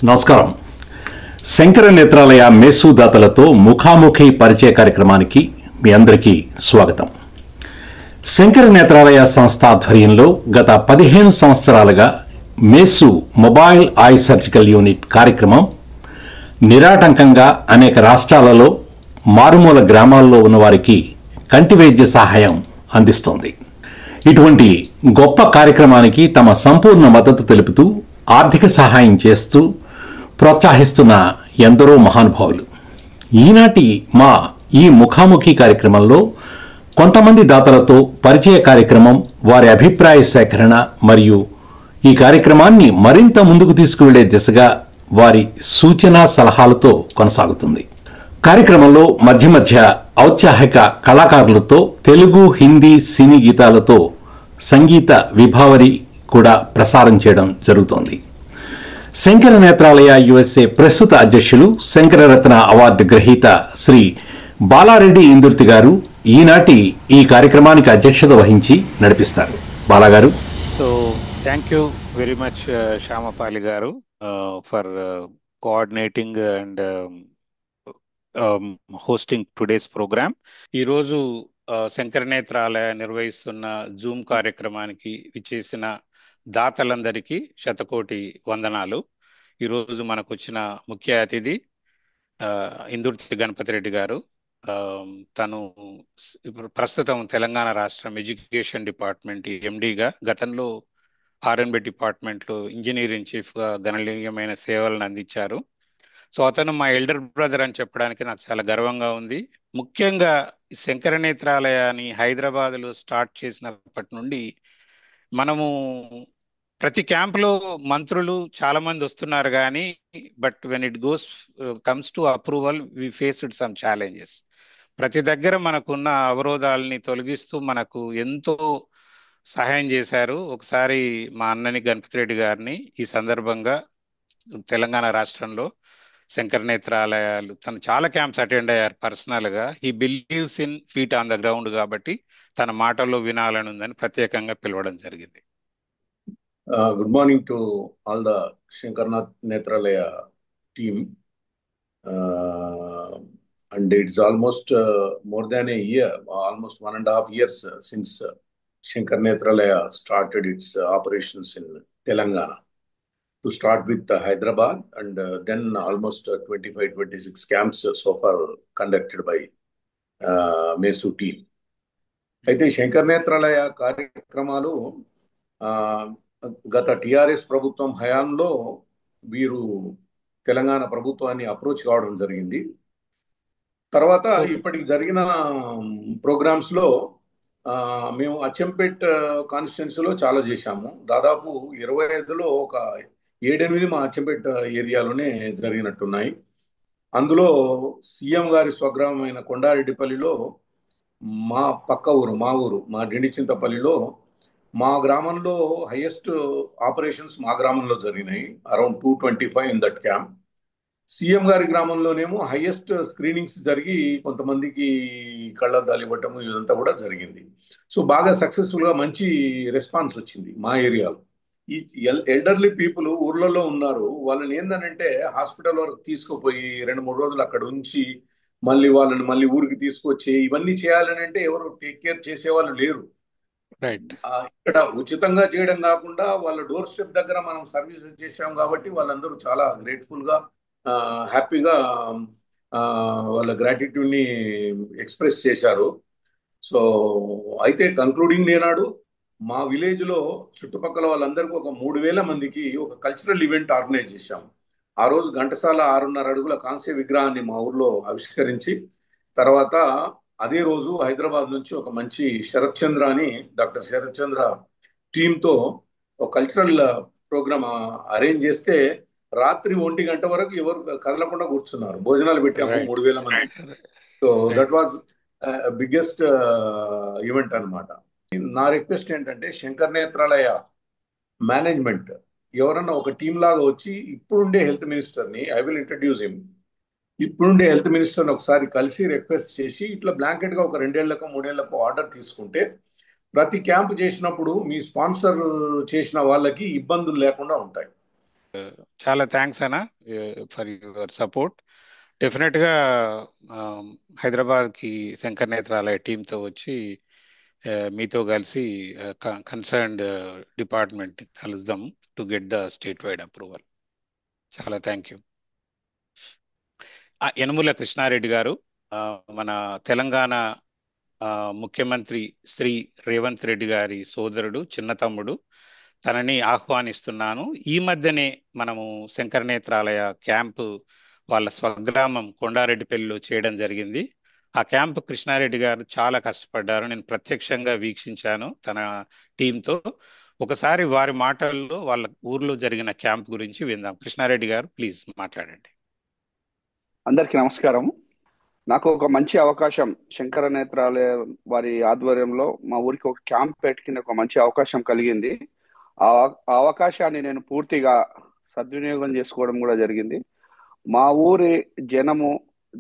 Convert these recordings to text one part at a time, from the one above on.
నమస్కారం. శంకర నేత్రాలయ మేసు దాతలతో ముఖాముఖి పరిచయ కార్యక్రమానికి మీ అందరికీ స్వాగతం. శంకర నేత్రాలయ సంస్థ ఆధ్వర్యంలో గత 15 సంవత్సరాలుగా మేసు మొబైల్ ఐ సర్జికల్ యూనిట్ కార్యక్రమం నిరాటంకంగా అనేక రాష్ట్రాలలో మారుమూల గ్రామాల్లో ఉన్నవారికి కంటి వైద్య సహాయం అందిస్తోంది. ఇటువంటి గొప్ప కార్యక్రమానికి తమ సంపూర్ణ మద్దతు తెలుపుతూ ఆర్థిక సహాయం చేస్తూ ప్రోత్సహిస్తున్న ఎందరో మహానుభావులు. ఈనాటి మా ఈ ముఖాముఖి కార్యక్రమంలో కొంతమంది దాతలతో పరిచయ కార్యక్రమం, వారి అభిప్రాయ సేకరణ మరియు ఈ కార్యక్రమాన్ని మరింత ముందుకు తీసుకువెళ్లే దిశగా వారి సూచన సలహాలతో కొనసాగుతుంది. కార్యక్రమంలో మధ్య మధ్య ఔత్సాహిక కళాకారులతో తెలుగు, హిందీ సినీ గీతాలతో సంగీత విభావరి కూడా ప్రసారం చేయడం జరుగుతోంది. శంకర నేత్రాలయ యుఎస్ఏ ప్రస్తుత అధ్యక్షులు, శంకరరత్న అవార్డు గ్రహీత శ్రీ బాలారెడ్డి ఇందుర్తి గారు ఈనాటి ఈ కార్యక్రమానికి అధ్యక్షత వహించి నడిపిస్తారు. బాలాగారు. So thank you very much Shyamapali garu for coordinating and hosting today's program. ఈరోజు శంకర నేత్రాలయ నిర్వహిస్తున్న జూమ్ కార్యక్రమానికి విచ్చేసిన దాతలందరికీ శతకోటి వందనాలు. ఈరోజు మనకు వచ్చిన ముఖ్య అతిథి ఇందుర్తి గణపతి రెడ్డి గారు. తను ప్రస్తుతం తెలంగాణ రాష్ట్రం ఎడ్యుకేషన్ డిపార్ట్మెంట్ ఎండీగా, గతంలో ఆర్ఎన్బి డిపార్ట్మెంట్లో ఇంజనీరింగ్ చీఫ్గా గణనీయమైన సేవలను అందించారు. సో అతను మా ఎల్డర్ బ్రదర్ అని చెప్పడానికి నాకు చాలా గర్వంగా ఉంది. ముఖ్యంగా శంకర నేత్రాలయాన్ని హైదరాబాద్లో స్టార్ట్ చేసినప్పటి నుండి మనము ప్రతి క్యాంప్లో మంత్రులు చాలా మంది వస్తున్నారు కానీ but when it comes to approval we faced some challenges. ప్రతి దగ్గర మనకున్న అవరోధాలని తొలగిస్తూ మనకు ఎంతో సహాయం చేశారు. ఒకసారి మా అన్నని గణపతి రెడ్డి గారిని ఈ సందర్భంగా తెలంగాణ రాష్ట్రంలో శంకర నేత్రాలయాలు తను చాలా క్యాంప్స్ అటెండ్ అయ్యారు పర్సనల్గా. He believes in feet on the ground కాబట్టి తన మాటల్లో వినాలని ఉందని ప్రత్యేకంగా పిలవడం జరిగింది. Good morning to all the Shankara Netralaya team. And it's almost more than a year, almost 1.5 years since Shankara Netralaya started its operations in Telangana. To start with Hyderabad and then almost 25-26 camps so far conducted by Mesu team. అయితే శంకర నేత్రాలయ కార్యక్రమాలు గత TRS ప్రభుత్వం హయాంలో వీరు తెలంగాణ ప్రభుత్వాన్ని approach కావడం జరిగింది. తర్వాత ఇప్పటికి జరిగిన ప్రోగ్రామ్స్లో మేము అచ్చంపేట్ కాన్స్టిట్యున్సీలో చాలా చేశాము. దాదాపు 25లో ఒక 7-8 మా అచ్చంపేట ఏరియాలోనే జరిగినట్టున్నాయి. అందులో సీఎం గారి స్వగ్రామమైన కొండారెడ్డిపల్లిలో, మా పక్క ఊరు మా డిండిచింతపల్లిలో, మా గ్రామంలో హైయెస్ట్ ఆపరేషన్స్ మా గ్రామంలో జరిగినాయి. Around 225 in that camp. CM గారి గ్రామంలోనేమో హైయెస్ట్ స్క్రీనింగ్స్ జరిగి కొంతమందికి కళ్ళద్దాలు ఇవ్వటము ఇదంతా కూడా జరిగింది. సో బాగా సక్సెస్ఫుల్గా మంచి రెస్పాన్స్ వచ్చింది మా ఏరియాలో. ఈ ఎల్డర్లీ పీపుల్ ఊర్లలో ఉన్నారు. వాళ్ళని ఏందనంటే హాస్పిటల్ వరకు తీసుకుపోయి 2-3 రోజులు అక్కడ ఉంచి వాళ్ళని మళ్ళీ ఊరికి తీసుకొచ్చి ఇవన్నీ చేయాలని అంటే ఎవరు టేక్ కేర్ చేసేవాళ్ళు లేరు. ఇక్కడ ఉచితంగా చేయడం కాకుండా వాళ్ళ డోర్ స్టెప్ దగ్గర మనం సర్వీసెస్ చేసాం కాబట్టి వాళ్ళందరూ చాలా గ్రేట్ఫుల్గా హ్యాపీగా వాళ్ళ గ్రాటిట్యూడ్ని ఎక్స్ప్రెస్ చేశారు. సో అయితే కన్క్లూడింగ్ నేనాడు మా విలేజ్లో చుట్టుపక్కల వాళ్ళందరికీ ఒక 3,000 మందికి ఒక కల్చరల్ ఈవెంట్ ఆర్గనైజ్ చేశాము. ఆ రోజు ఘంటసాల 6.5 అడుగుల కాంస్య విగ్రహాన్ని మా ఊర్లో ఆవిష్కరించి, తర్వాత అదే రోజు హైదరాబాద్ నుంచి ఒక మంచి డాక్టర్ శరత్ చంద్ర టీంతో ఒక కల్చరల్ ప్రోగ్రామ్ అరేంజ్ చేస్తే రాత్రి 1 గంట వరకు ఎవరు కదలకుండా కూర్చున్నారు. భోజనాలు పెట్టాము 3,000 మంది. So that was biggest event అనమాట. నా రిక్వెస్ట్ ఏంటంటే శంకర నేత్రాలయ మేనేజ్మెంట్ ఎవరన్నా ఒక టీం లాగా వచ్చి ఇప్పుడుండే హెల్త్ మినిస్టర్ని, ఐ విల్ ఇంట్రడ్యూస్ హిమ్, ఇప్పుడుండే హెల్త్ మినిస్టర్ని ఒకసారి కలిసి రిక్వెస్ట్ చేసి ఇట్లా బ్లాంకెట్గా ఒక 2 ఏళ్లకు 3 ఏళ్లకు ఆర్డర్ తీసుకుంటే ప్రతి క్యాంప్ చేసినప్పుడు మీ స్పాన్సర్ చేసిన వాళ్ళకి ఇబ్బందులు లేకుండా ఉంటాయి. చాలా థ్యాంక్స్ అన్న ఫర్ యువర్ సపోర్ట్. డెఫినెట్గా హైదరాబాద్కి శంకర్ నేత్రాలయ టీంతో వచ్చి మీతో కలిసి కన్సర్న్డ్ డిపార్ట్మెంట్ కలుద్దాం to get the state wide approval. చాలా థ్యాంక్ యూ. యనమల కృష్ణారెడ్డి గారు, మన తెలంగాణ ముఖ్యమంత్రి శ్రీ రేవంత్ రెడ్డి గారి సోదరుడు, చిన్న తమ్ముడు, తనని ఆహ్వానిస్తున్నాను. ఈ మధ్యనే మనము శంకర నేత్రాలయ క్యాంపు వాళ్ళ స్వగ్రామం కొండారెడ్డిపల్లిలో చేయడం జరిగింది. ఆ క్యాంపు కృష్ణారెడ్డి గారు చాలా కష్టపడ్డారు. నేను ప్రత్యక్షంగా వీక్షించాను తన టీంతో. ఒకసారి వారి మాటల్లో వాళ్ళ ఊర్లో జరిగిన క్యాంప్ గురించి విందాం. కృష్ణారెడ్డి గారు, ప్లీజ్ మాట్లాడండి. అందరికీ నమస్కారం. నాకు ఒక మంచి అవకాశం, శంకర నేత్రాలయ వారి ఆధ్వర్యంలో మా ఊరికి ఒక క్యాంప్ పెట్టుకునే ఒక మంచి అవకాశం కలిగింది. ఆ అవకాశాన్ని నేను పూర్తిగా సద్వినియోగం చేసుకోవడం కూడా జరిగింది. మా ఊరి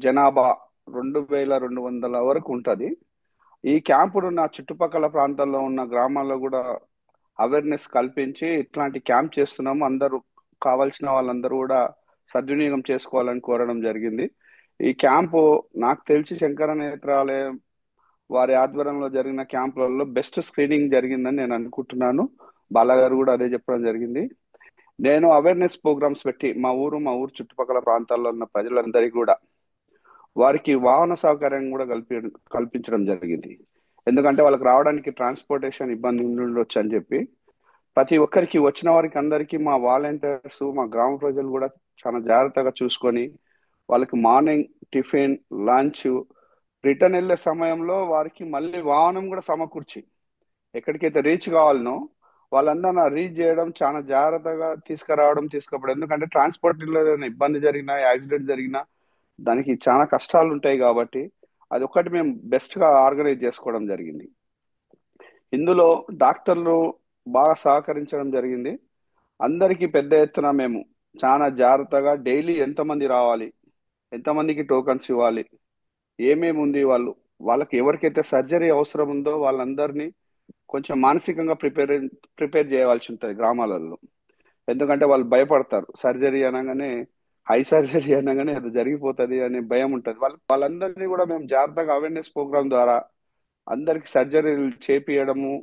జనాభా 2200 వరకు ఉంటుంది. ఈ క్యాంపును నా చుట్టుపక్కల ప్రాంతాల్లో ఉన్న గ్రామాల్లో కూడా అవేర్నెస్ కల్పించి ఇట్లాంటి క్యాంప్ చేస్తున్నాము. అందరూ కావాల్సిన వాళ్ళందరూ కూడా సద్వినియోగం చేసుకోవాలని కోరడం జరిగింది. ఈ క్యాంపు నాకు తెలిసి శంకర నేత్రాలయం వారి ఆధ్వర్యంలో జరిగిన క్యాంపులలో బెస్ట్ స్క్రీనింగ్ జరిగిందని నేను అనుకుంటున్నాను. బాలాగారు కూడా అదే చెప్పడం జరిగింది. నేను అవేర్నెస్ ప్రోగ్రామ్స్ పెట్టి మా ఊరు చుట్టుపక్కల ప్రాంతాల్లో ఉన్న ప్రజలందరికీ కూడా వారికి వాహన సౌకర్యం కూడా కల్పించడం జరిగింది. ఎందుకంటే వాళ్ళకి రావడానికి ట్రాన్స్పోర్టేషన్ ఇబ్బంది ఉండొచ్చు అని చెప్పి ప్రతి ఒక్కరికి, వచ్చిన వారికి అందరికీ మా వాలంటీర్స్, మా గ్రామ ప్రజలు కూడా చాలా జాగ్రత్తగా చూసుకొని వాళ్ళకి మార్నింగ్ టిఫిన్, లంచ్, రిటర్న్ వెళ్ళే సమయంలో వారికి మళ్ళీ వాహనం కూడా సమకూర్చి ఎక్కడికైతే రీచ్ కావాలనో వాళ్ళందరూ రీచ్ చేయడం, చాలా జాగ్రత్తగా తీసుకుపోవడం. ఎందుకంటే ట్రాన్స్పోర్ట్లో ఏదైనా ఇబ్బంది జరిగినా, యాక్సిడెంట్ జరిగినా దానికి చాలా కష్టాలు ఉంటాయి కాబట్టి అది ఒక్కటి మేము బెస్ట్గా ఆర్గనైజ్ చేసుకోవడం జరిగింది. ఇందులో డాక్టర్లు బాగా సహకరించడం జరిగింది. అందరికీ పెద్ద ఎత్తున మేము చాలా జాగ్రత్తగా డైలీ ఎంతమంది రావాలి, ఎంతమందికి టోకన్స్ ఇవ్వాలి, ఏమేమి ఉంది, వాళ్ళకి ఎవరికైతే సర్జరీ అవసరం ఉందో వాళ్ళందరినీ కొంచెం మానసికంగా ప్రిపేర్ చేయవలసి ఉంటుంది గ్రామాలలో. ఎందుకంటే వాళ్ళు భయపడతారు. సర్జరీ అనగానే, హై సర్జరీ అనగానే అది జరిగిపోతుంది అనే భయం ఉంటుంది. వాళ్ళందరినీ కూడా మేము జాగ్రత్తగా అవేర్నెస్ ప్రోగ్రామ్ ద్వారా అందరికి సర్జరీలు చేపియడము.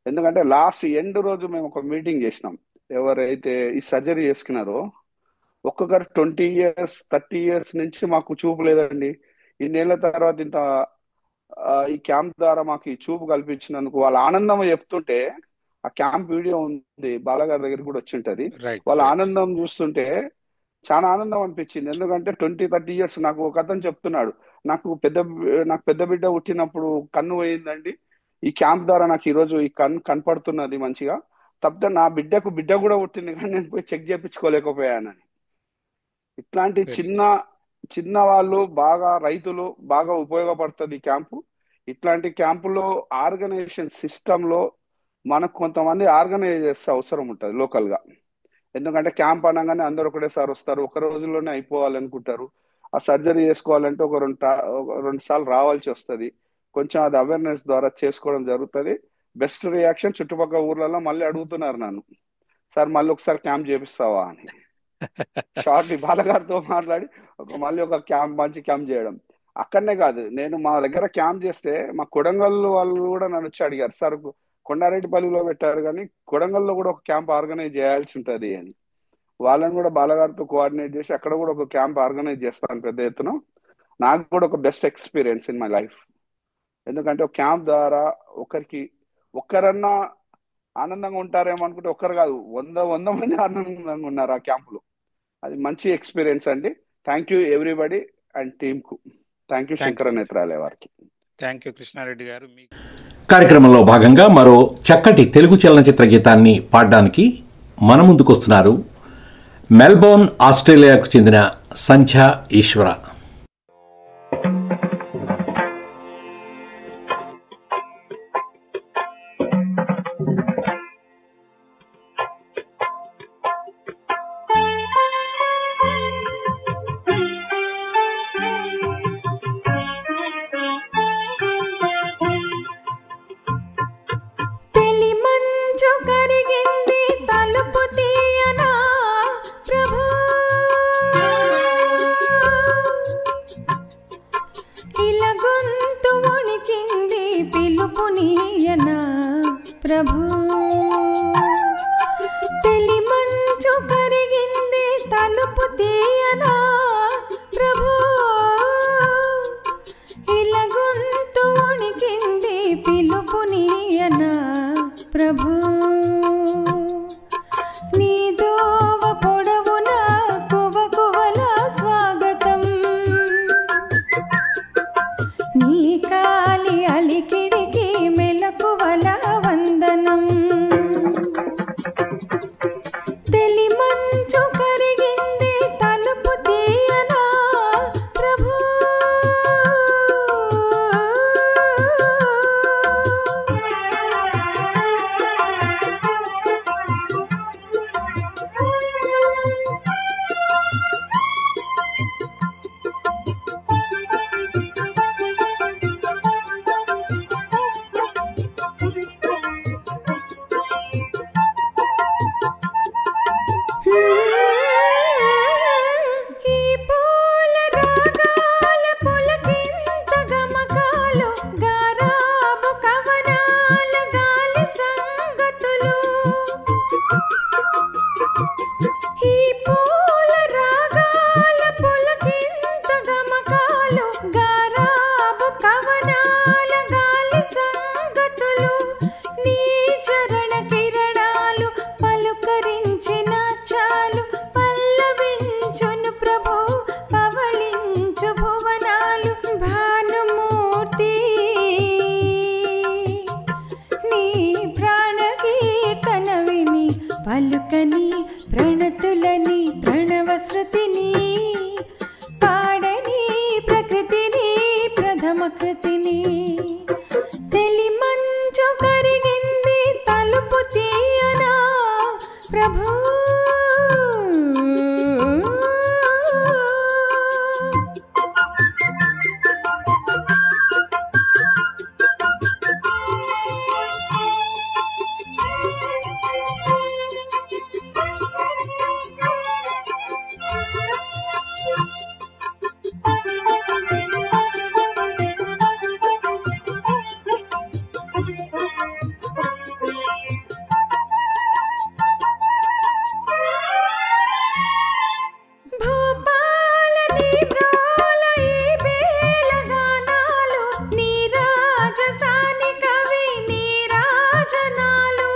ఎందుకంటే లాస్ట్ ఎండ్ రోజు మేము ఒక మీటింగ్ చేసినాం. ఎవరైతే ఈ సర్జరీ చేసుకున్నారో ఒక్కొక్కరు 20 years 30 years నుంచి మాకు చూపు లేదండి, ఇన్నేళ్ల తర్వాత ఈ క్యాంప్ ద్వారా మాకు ఈ చూపు కల్పించినందుకు వాళ్ళ ఆనందం చెప్తుంటే, ఆ క్యాంప్ వీడియో ఉంది, బాలగారి దగ్గర కూడా వచ్చి ఉంటది. వాళ్ళ ఆనందం చూస్తుంటే చాలా ఆనందం అనిపించింది. ఎందుకంటే 20-30 years నాకు ఒక అతను చెప్తున్నాడు, నాకు పెద్ద బిడ్డ పుట్టినప్పుడు కన్ను పోయిందండి, ఈ క్యాంప్ ద్వారా నాకు ఈరోజు ఈ కనపడుతున్నది మంచిగా. తప్పితే నా బిడ్డ కూడా పుట్టింది కానీ నేను పోయి చెక్ చేయించుకోలేకపోయానని. ఇట్లాంటి చిన్న వాళ్ళు బాగా, రైతులు బాగా ఉపయోగపడుతుంది ఈ క్యాంపు. ఇట్లాంటి క్యాంపులో ఆర్గనైజేషన్ సిస్టంలో మనకు కొంతమంది ఆర్గనైజర్స్ అవసరం ఉంటుంది లోకల్గా. ఎందుకంటే క్యాంప్ అనగానే అందరూ ఒకటేసారి వస్తారు, ఒక రోజుల్లోనే అయిపోవాలనుకుంటారు. ఆ సర్జరీ చేసుకోవాలంటే ఒక 2 సార్లు రావాల్సి వస్తుంది. కొంచెం అది అవేర్నెస్ ద్వారా చేసుకోవడం జరుగుతుంది. బెస్ట్ రియాక్షన్ చుట్టుపక్కల ఊర్లలో మళ్ళీ అడుగుతున్నారు నన్ను, సార్ మళ్ళీ ఒకసారి క్యాంప్ చేపిస్తావా అని. షార్ట్ బాలగారితో మాట్లాడి మళ్ళీ ఒక మంచి క్యాంప్ చేయడం. అక్కడనే కాదు, నేను మా దగ్గర క్యాంప్ చేస్తే మా కొడంగల్ వాళ్ళు కూడా నన్ను వచ్చి అడిగారు, సార్ కొండారెడ్డిపల్లిలో పెట్టారు కానీ కొడంగల్లో కూడా ఒక క్యాంప్ ఆర్గనైజ్ చేయాల్సి ఉంటుంది అని. వాళ్ళని కూడా బాలగారితో కోఆర్డినేట్ చేసి అక్కడ కూడా ఒక క్యాంప్ ఆర్గనైజ్ చేస్తాను పెద్ద ఎత్తున. నాకు కూడా ఒక best experience in my life. ఎందుకంటే ఒక క్యాంప్ ద్వారా ఒక్కరన్నా ఆనందంగా ఉంటారేమో అనుకుంటే ఒక్కరు కాదు, 100 మంది ఆనందంగా ఉన్నారు ఆ క్యాంపులో. అది మంచి ఎక్స్పీరియన్స్ అండి. Thank you everybody and team కు. థ్యాంక్ యూ శంకర నేత్రాలయ వారికి. థ్యాంక్ యూ కృష్ణారెడ్డి గారు. కార్యక్రమంలో భాగంగా మరో చక్కటి తెలుగు చలనచిత్ర గీతాన్ని పాడడానికి మన ముందుకొస్తున్నారు మెల్బోర్న్, ఆస్ట్రేలియాకు చెందిన సంధ్య ఈశ్వర. తెలి మంచు కరిగింది తలుపు తీయనా ప్రభు, ఇలా గొంతు వణికింది పిలుపు నీయనా ప్రభు, నీ దోవ పొడవున కువకువల స్వాగతం, నీ కాలి అలికిడికి మెలకువల వందనం. తెలి మంచు కరిగింది తలుపు తీయనా ప్రభు. ఈ పూల రాగాల పులకింత గమకాలు, గారాబు కవనాల గాలి సంగతులు. ఈ పూల రాగాల పులకింత గమకాలు, గారాబు కవనాల గాలి సంగతులు. నీ చరణ కిరణాలు పలుకరించిన చాలు, పల్లవించును ప్రభు పవళించు భువనాలు. భానుమూర్తి నీ ప్రాణ కీర్తన విని పలుకని ప్రణతులని ప్రణవ శృతిని, పాడని ప్రకృతిని ప్రథమ కృతిని. తెలి మంచు కరిగింది తలుపు తీయనా ప్రభు. భూపాల నీ బ్రోల ఈ బేల గానాలు, నీ రాజసాని కవి నీ రాజనాలు.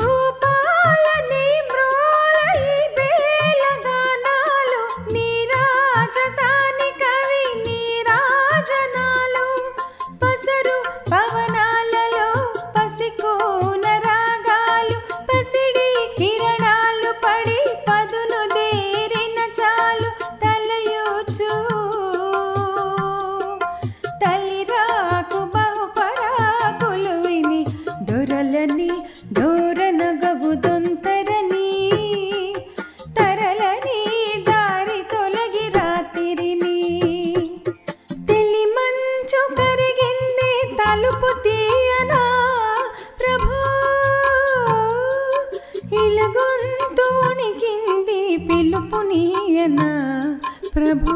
భూపాల నీ బ్రోల ఈ బేల గానాలు, నీ రాజసాని కవి నీ రాజనాలు. పసరు పవనాలలో పసికోన రాగాలు, పసిడి కిరణాలు పడి పదును దేరిన చాలు. తలయూచు తలిరాకు బహుపరాకులు విని దొరలని దూరనగవు దొంతరని, తరలని దారి తొలగి రాతిరిని. తెలి మంచు కరిగింది తలుపు తీయనా ప్రభు, ఇలా గొంతు వణికింది పిలుపు నీయనా ప్రభు,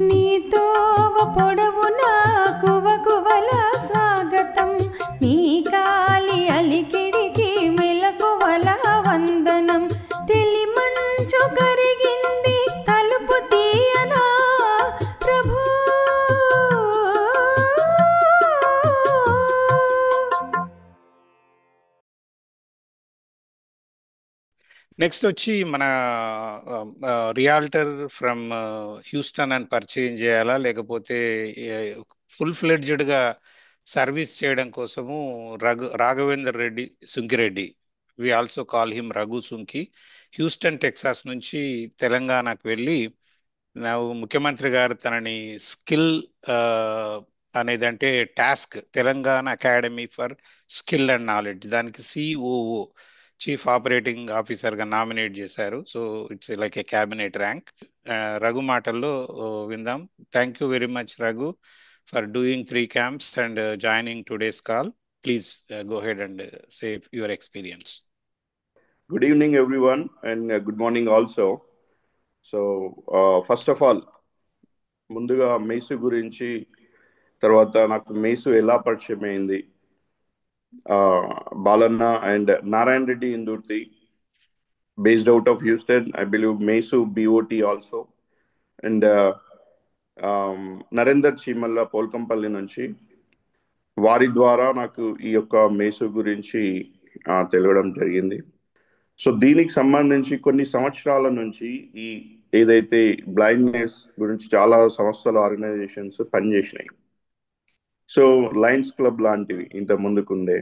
నీ తోవ పొడవున కువకువల స్వాగతం, నీ కాలి అలికిడికి మెలకువల వందనం. తెలి మంచు కరిగింది తలుపు తీయనా ప్రభు. నెక్స్ట్ వచ్చి మన రియాల్టర్ ఫ్రమ్ హ్యూస్టన్ అని పరిచయం చేయాలా, లేకపోతే ఫుల్ ఫ్లెడ్జ్డ్గా సర్వీస్ చేయడం కోసము Raghavender Reddy Sunkireddy, we also call him Raghu Sunki, Houston Texas నుంచి తెలంగాణకు వెళ్ళి ముఖ్యమంత్రి గారు తనని స్కిల్ అనేదంటే TASK Telangana academy for skill and knowledge, దానికి సిఓఓ చీఫ్ ఆపరేటింగ్ ఆఫీసర్గా నామినేట్ చేశారు. So it's like a cabinet rank. Raghu మాటల్లో విందాం. Thank you very much Raghu for doing 3 camps and joining today's call. Please go ahead and say your experience. Good evening, everyone, and good morning also. So, first of all, ముందుగా మేసు గురించి, తర్వాత నాకు మేసు ఎలా పరిచయం అయింది, Balanna and Narayan Reddy Indurti, based out of Houston. I believe Mesu BOT also. And Narender చీమల్ల Polkampalli నుంచి, వారి ద్వారా నాకు ఈ యొక్క మేసు గురించి తెలియడం జరిగింది. సో దీనికి సంబంధించి కొన్ని సంవత్సరాల నుంచి ఈ ఏదైతే బ్లైండ్నెస్ గురించి చాలా సంస్థలు, ఆర్గనైజేషన్స్ పనిచేసినాయి. సో లయన్స్ క్లబ్ లాంటివి ఇంత ముందుకుండే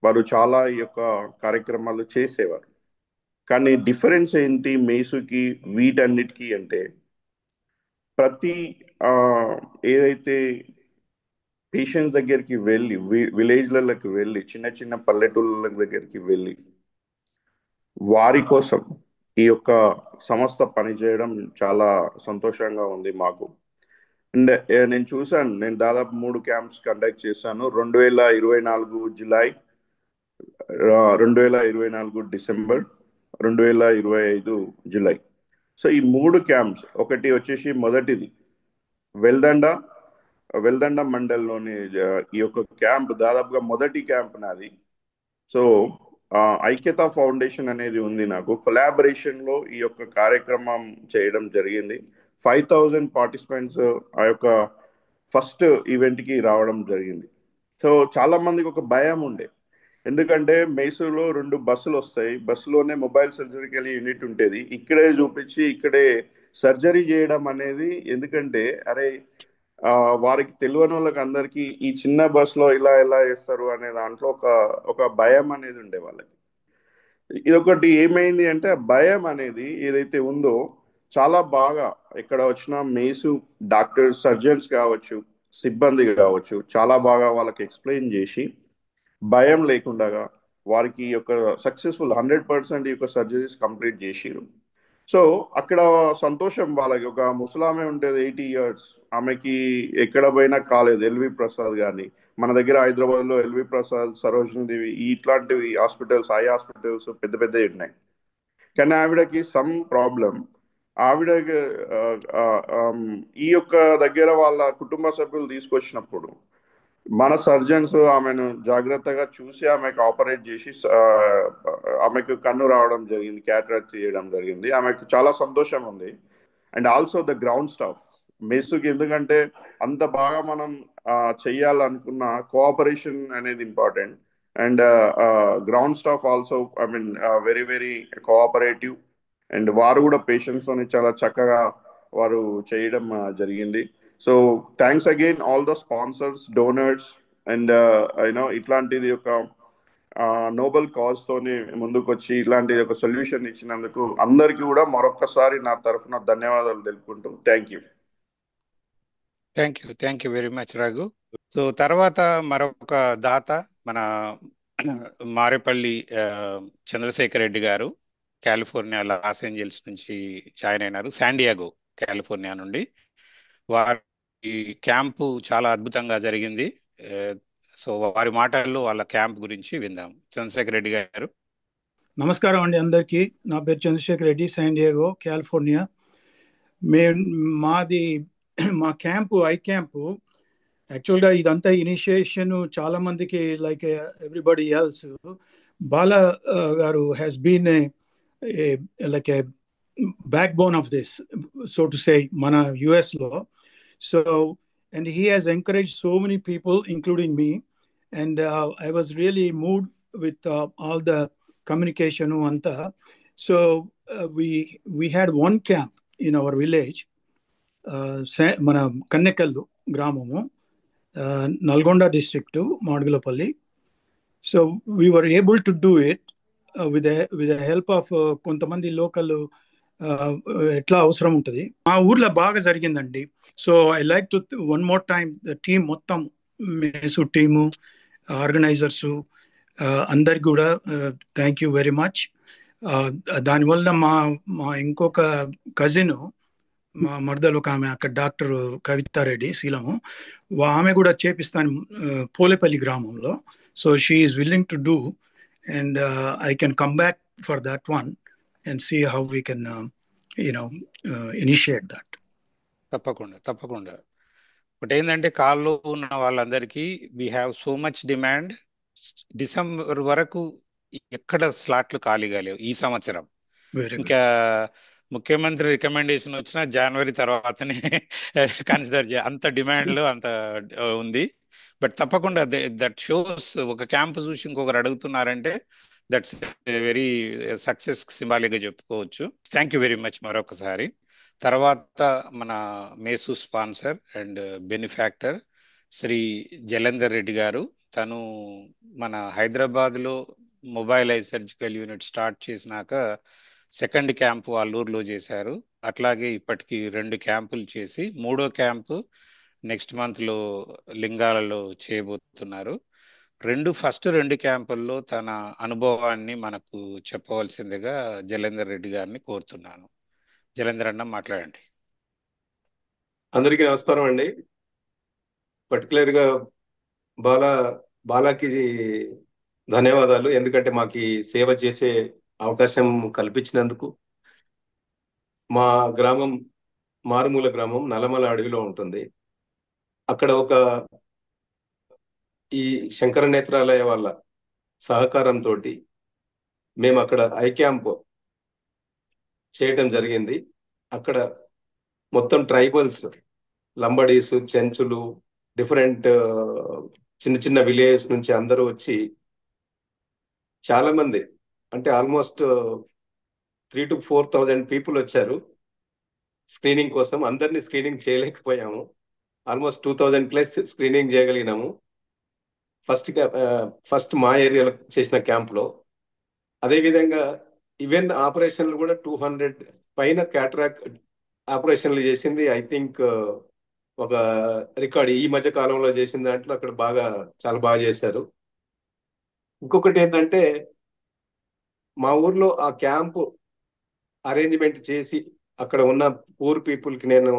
వారు చాలా ఈ యొక్క కార్యక్రమాలు చేసేవారు. కానీ డిఫరెన్స్ ఏంటి మేసుకి వీటన్నిటికీ అంటే, ప్రతి ఏదైతే పేషెంట్ దగ్గరికి వెళ్ళి, విలేజ్లకి వెళ్ళి, చిన్న చిన్న పల్లెటూళ్ళ దగ్గరికి వెళ్ళి వారి కోసం ఈ యొక్క సంస్థ పనిచేయడం చాలా సంతోషంగా ఉంది మాకు. అండ్ నేను చూశాను, నేను దాదాపు 3 క్యాంప్స్ కండక్ట్ చేశాను. 2024 జులై, 2024 డిసెంబర్, 2025 జులై. సో ఈ 3 క్యాంప్స్, ఒకటి వచ్చేసి మొదటిది వెల్దండ మండల్లోని ఈ యొక్క క్యాంప్ దాదాపుగా మొదటి క్యాంప్ నాది. సో ఐక్యత ఫౌండేషన్ అనేది ఉంది నాకు, కొలాబరేషన్లో ఈ యొక్క కార్యక్రమం చేయడం జరిగింది. 5000 పార్టిసిపెంట్స్ ఆ యొక్క ఫస్ట్ ఈవెంట్కి రావడం జరిగింది. సో చాలా మందికి ఒక భయం ఉండే, ఎందుకంటే మైసూరులో 2 బస్సులు వస్తాయి, బస్సులోనే మొబైల్ సర్జరికల్ యూనిట్ ఉంటుంది, ఇక్కడే చూపించి ఇక్కడే సర్జరీ చేయడం అనేది. ఎందుకంటే అరే వారికి తెలియని వాళ్ళకి అందరికీ ఈ చిన్న బస్సులో ఇలా ఎలా చేస్తారు అనే దాంట్లో ఒక భయం అనేది ఉండే వాళ్ళకి. ఇదొకటి ఏమైంది అంటే, భయం అనేది ఏదైతే ఉందో చాలా బాగా ఇక్కడ వచ్చిన మేసు డాక్టర్స్, సర్జన్స్ కావచ్చు, సిబ్బంది కావచ్చు, చాలా బాగా వాళ్ళకి ఎక్స్ప్లెయిన్ చేసి భయం లేకుండా వారికి ఈ యొక్క సక్సెస్ఫుల్ 100% ఈ యొక్క సర్జరీస్ కంప్లీట్ చేసిరు. సో అక్కడ సంతోషం వాళ్ళకి. ఒక ముసలామె ఉంటుంది 80 years, ఆమెకి ఎక్కడ పోయినా కాలేదు. ఎల్వి ప్రసాద్ కానీ, మన దగ్గర హైదరాబాద్లో ఎల్వి ప్రసాద్, సరోజినీదేవి ఇట్లాంటివి హాస్పిటల్స్, ఐ హాస్పిటల్స్ పెద్ద పెద్దవి ఉన్నాయి. కానీ ఆవిడకి సమ్ ప్రాబ్లం, ఆవిడ ఈ యొక్క దగ్గర వాళ్ళ కుటుంబ సభ్యులు తీసుకొచ్చినప్పుడు మన సర్జన్స్ ఆమెను జాగ్రత్తగా చూసి ఆమెకు ఆపరేట్ చేసి ఆమెకు కన్ను రావడం జరిగింది, క్యాటరాక్ట్ చేయడం జరిగింది. ఆమెకు చాలా సంతోషం ఉంది. And also the ground staff మెస్సుకి, ఎందుకంటే అంత బాగా మనం చెయ్యాలనుకున్న కోఆపరేషన్ అనేది important. And ground staff also very very cooperative. And వారు కూడా పేషెంట్స్తోని చాలా చక్కగా వారు చేయడం జరిగింది. So thanks again all the sponsors, donors and ఇట్లాంటిది ఒక నోబెల్ కాజ్ తోని ముందుకు వచ్చి ఇలాంటి ఒక సొల్యూషన్ ఇచ్చినందుకు అందరికీ కూడా మరొక్కసారి నా తరఫున ధన్యవాదాలు తెలుపుకుంటూ thank you very much Raghu. So తర్వాత మరొక దాత మన మారేపల్లి చంద్రశేఖర్ రెడ్డి గారు, కాలిఫోర్నియా లాస్ ఏంజల్స్ నుంచి జాయిన్ అయినారు, శాండియాగో కాలిఫోర్నియా నుండి. వారి క్యాంపు చాలా అద్భుతంగా జరిగింది. సో వారి మాటల్లో వాళ్ళ క్యాంప్ గురించి విందాం. చంద్రశేఖర్ రెడ్డి గారు. నమస్కారం అండి అందరికీ. నా పేరు చంద్రశేఖర్ రెడ్డి, శాండియాగో కాలిఫోర్నియా. మా క్యాంపు ఐ క్యాంపు యాక్చువల్గా ఇదంతా ఇనిషియేషన్ చాలా మందికి like everybody else. Bala garu has been like a backbone of this, so to say, mana US law. So, and he has encouraged so many people, including me, and I was really moved with all the communication anta. So we had one camp in our village, mana Kannekallu gramamu, Nalgonda district, Madgulapalli. So we were able to do it with the help of కొంతమంది local ఎట్లా అవసరం ఉంటుంది. మా ఊర్లో బాగా జరిగిందండి. So I like to one more time the team మొత్తం, మేసు team, ఆర్గనైజర్సు అందరికి కూడా థ్యాంక్ యూ వెరీ మచ్. దానివల్ల మా ఇంకొక కజిన్, మా మరదలు ఒక ఆమె అక్కడ డాక్టర్ కవితారెడ్డి శీలము, ఆమె కూడా చేపిస్తాను పోలేపల్లి గ్రామంలో. So she is willing to do, and I can come back for that one and see how we can initiate that. తప్పకుండా ఒకటి ఏంటంటే, కాల్లో ఉన్న వాళ్ళందరికీ we have so much demand December వరకు ఎక్కడ స్లాట్లు ఖాళీగా లేవు ఈ సంవత్సరం. Very good. ఇంకా ముఖ్యమంత్రి రికమెండేషన్ వచ్చినా జనవరి తర్వాతనే కన్సిడర్ అంత డిమాండ్లు అంత ఉంది. బట్ తప్పకుండా దట్ షోస్ ఒక క్యాంప్ చూసి ఇంకొకరు అడుగుతున్నారంటే దట్స్ వెరీ సక్సెస్ సింబాలిక్ గా చెప్పుకోవచ్చు. థ్యాంక్ యూ వెరీ మచ్ మరొకసారి. తర్వాత మన మేసు sponsor and benefactor Shri Jalandhar Reddy garu, తను మన హైదరాబాద్ లో mobile eye surgical unit start చేసినాక సెకండ్ క్యాంప్ వాళ్ళ ఊర్లో చేశారు. అట్లాగే ఇప్పటికి 2 క్యాంపులు చేసి 3వ క్యాంపు నెక్స్ట్ మంత్ లో లింగాలలో చేయబోతున్నారు. ఫస్ట్ 2 క్యాంపుల్లో తన అనుభవాన్ని మనకు చెప్పవలసిందిగా జలంధర్ రెడ్డి గారిని కోరుతున్నాను. జలంధర్ అన్న మాట్లాడండి. అందరికీ నమస్కారం అండి. పర్టికులర్గా బాలాకి ధన్యవాదాలు, ఎందుకంటే మాకు సేవ చేసే అవకాశం కల్పించినందుకు. మా గ్రామం మారుమూల గ్రామం నల్లమల అడవిలో ఉంటుంది. అక్కడ ఈ శంకర నేత్రాలయ వాళ్ళ సహకారంతో మేము అక్కడ ఐ క్యాంప్ చేయటం జరిగింది. అక్కడ మొత్తం ట్రైబల్స్, లంబడీస్, చెంచులు, డిఫరెంట్ చిన్న చిన్న విలేజెస్ నుంచి అందరూ వచ్చి చాలా మంది, అంటే ఆల్మోస్ట్ 3,000 to 4,000 పీపుల్ వచ్చారు స్క్రీనింగ్ కోసం. అందరినీ స్క్రీనింగ్ చేయలేకపోయాము. ఆల్మోస్ట్ 2,000+ స్క్రీనింగ్ చేయగలిగినాము ఫస్ట్ మా ఏరియాలో చేసిన క్యాంప్లో. అదేవిధంగా ఈవెన్ ఆపరేషన్లు కూడా 200 పైన క్యాటరాక్ట్ ఆపరేషన్లు చేసింది. ఐ థింక్ ఒక రికార్డ్ ఈ మధ్య కాలంలో చేసిన దాంట్లో అక్కడ చాలా బాగా చేశారు. ఇంకొకటి ఏంటంటే, మా ఊర్లో ఆ క్యాంపు అరేంజ్మెంట్ చేసి అక్కడ ఉన్న పూర్ పీపుల్కి నేను,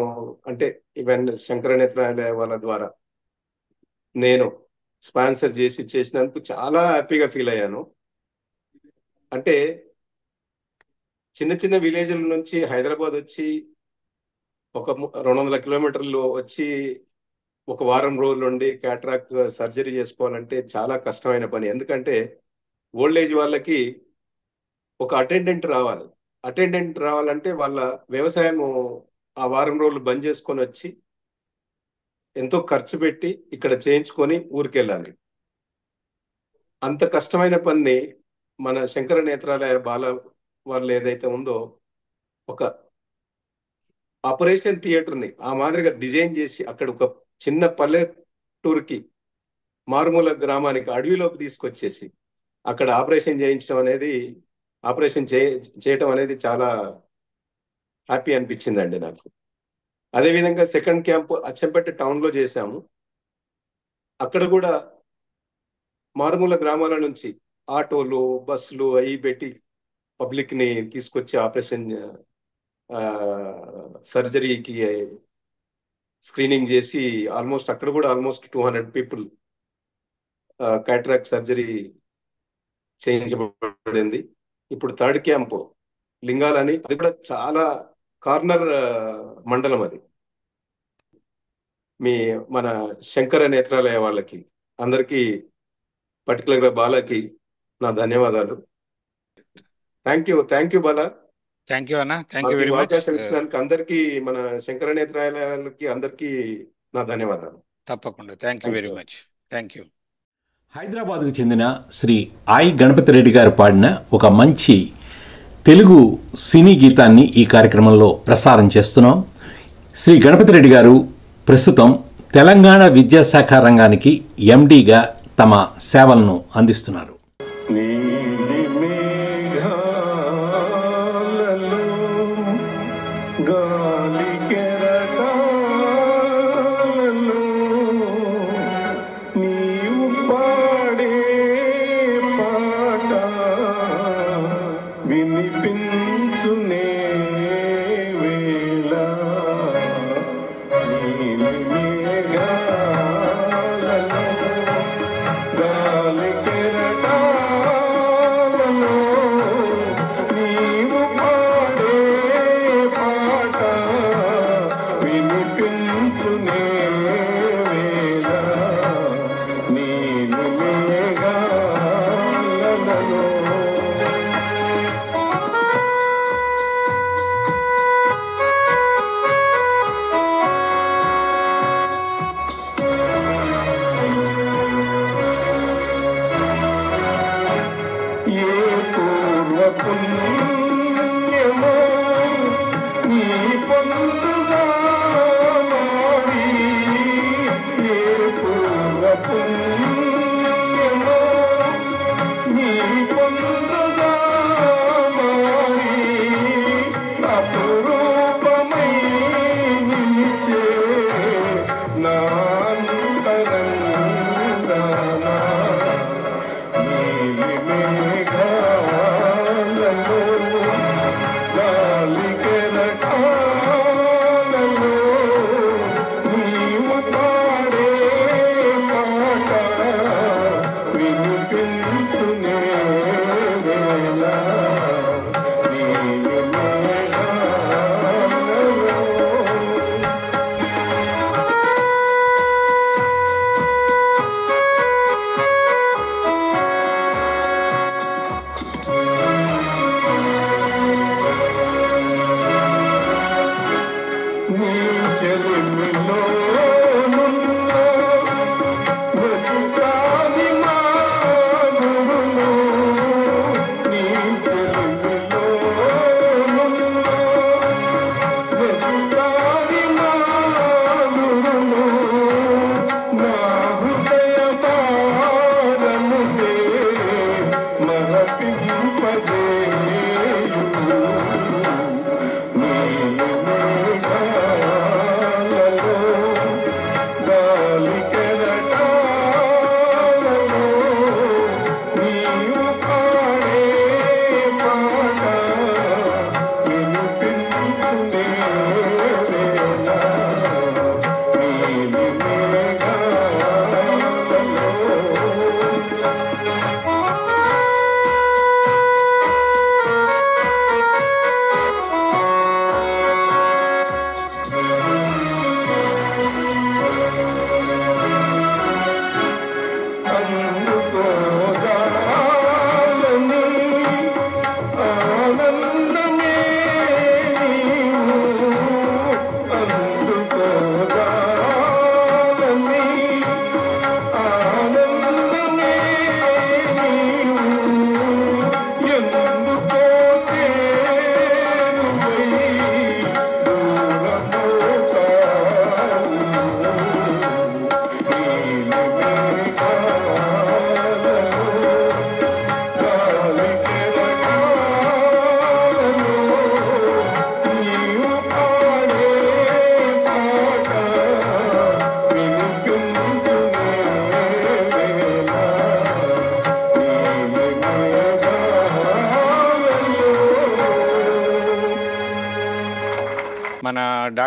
అంటే ఈవెన్ శంకర నేత్రాలయ వాళ్ళ ద్వారా నేను స్పాన్సర్ చేసినందుకు చాలా హ్యాపీగా ఫీల్ అయ్యాను. అంటే చిన్న చిన్న విలేజ్ల నుంచి హైదరాబాద్ వచ్చి ఒక 200 కిలోమీటర్లు వచ్చి ఒక వారం రోజులు ఉండి క్యాటరాక్ట్ సర్జరీ చేసుకోవాలంటే చాలా కష్టమైన పని. ఎందుకంటే ఓల్డ్ ఏజ్ వాళ్ళకి ఒక అటెండెంట్ రావాలంటే వాళ్ళ వ్యవసాయం ఆ వారం రోజులు బంద్ చేసుకొని వచ్చి ఎంతో ఖర్చు పెట్టి ఇక్కడ చేయించుకొని ఊరికెళ్ళాలి. అంత కష్టమైన పని మన శంకర నేత్రాలయ వాళ్ళు ఏదైతే ఉందో ఒక ఆపరేషన్ థియేటర్ని ఆ మాదిరిగా డిజైన్ చేసి అక్కడ ఒక చిన్న పల్లెటూరుకి, మారుమూల గ్రామానికి, అడవిలోకి తీసుకొచ్చేసి అక్కడ ఆపరేషన్ చేయటం అనేది చాలా హ్యాపీ అనిపించిందండి నాకు. అదేవిధంగా సెకండ్ క్యాంప్ అచ్చంపేట టౌన్లో చేశాము. అక్కడ కూడా మారుమూల గ్రామాల నుంచి ఆటోలు, బస్సులు అవి పెట్టి పబ్లిక్ని తీసుకొచ్చి ఆపరేషన్ సర్జరీకి స్క్రీనింగ్ చేసి అక్కడ కూడా ఆల్మోస్ట్ 200 పీపుల్ క్యాటరాక్ట్ సర్జరీ చేయించబడింది. ఇప్పుడు థర్డ్ క్యాంప్ లింగాలని, అది కూడా చాలా కార్నర్ మండలం. అది మన శంకర నేత్రాలయ వాళ్ళకి అందరికీ, పర్టికులర్గా బాలాకి నా ధన్యవాదాలు. Thank you Bala. Thank you అన్న. Thank you very much. అవకాశం ఇచ్చినందుకు అందరికీ, మన శంకర నేత్రాలయాలకి అందరికీ నా ధన్యవాదాలు. తప్పకుండా. Thank you very much. Thank you. హైదరాబాద్కు చెందిన శ్రీ ఐ గణపతి రెడ్డి గారు పాడిన ఒక మంచి తెలుగు సినీ గీతాన్ని ఈ కార్యక్రమంలో ప్రసారం చేస్తున్నాం. శ్రీ గణపతి రెడ్డి గారు ప్రస్తుతం తెలంగాణ విద్యాశాఖ రంగానికి ఎండీగా తమ సేవలను అందిస్తున్నారు. వినిపించునే వేళ నీలి మేఘాలలో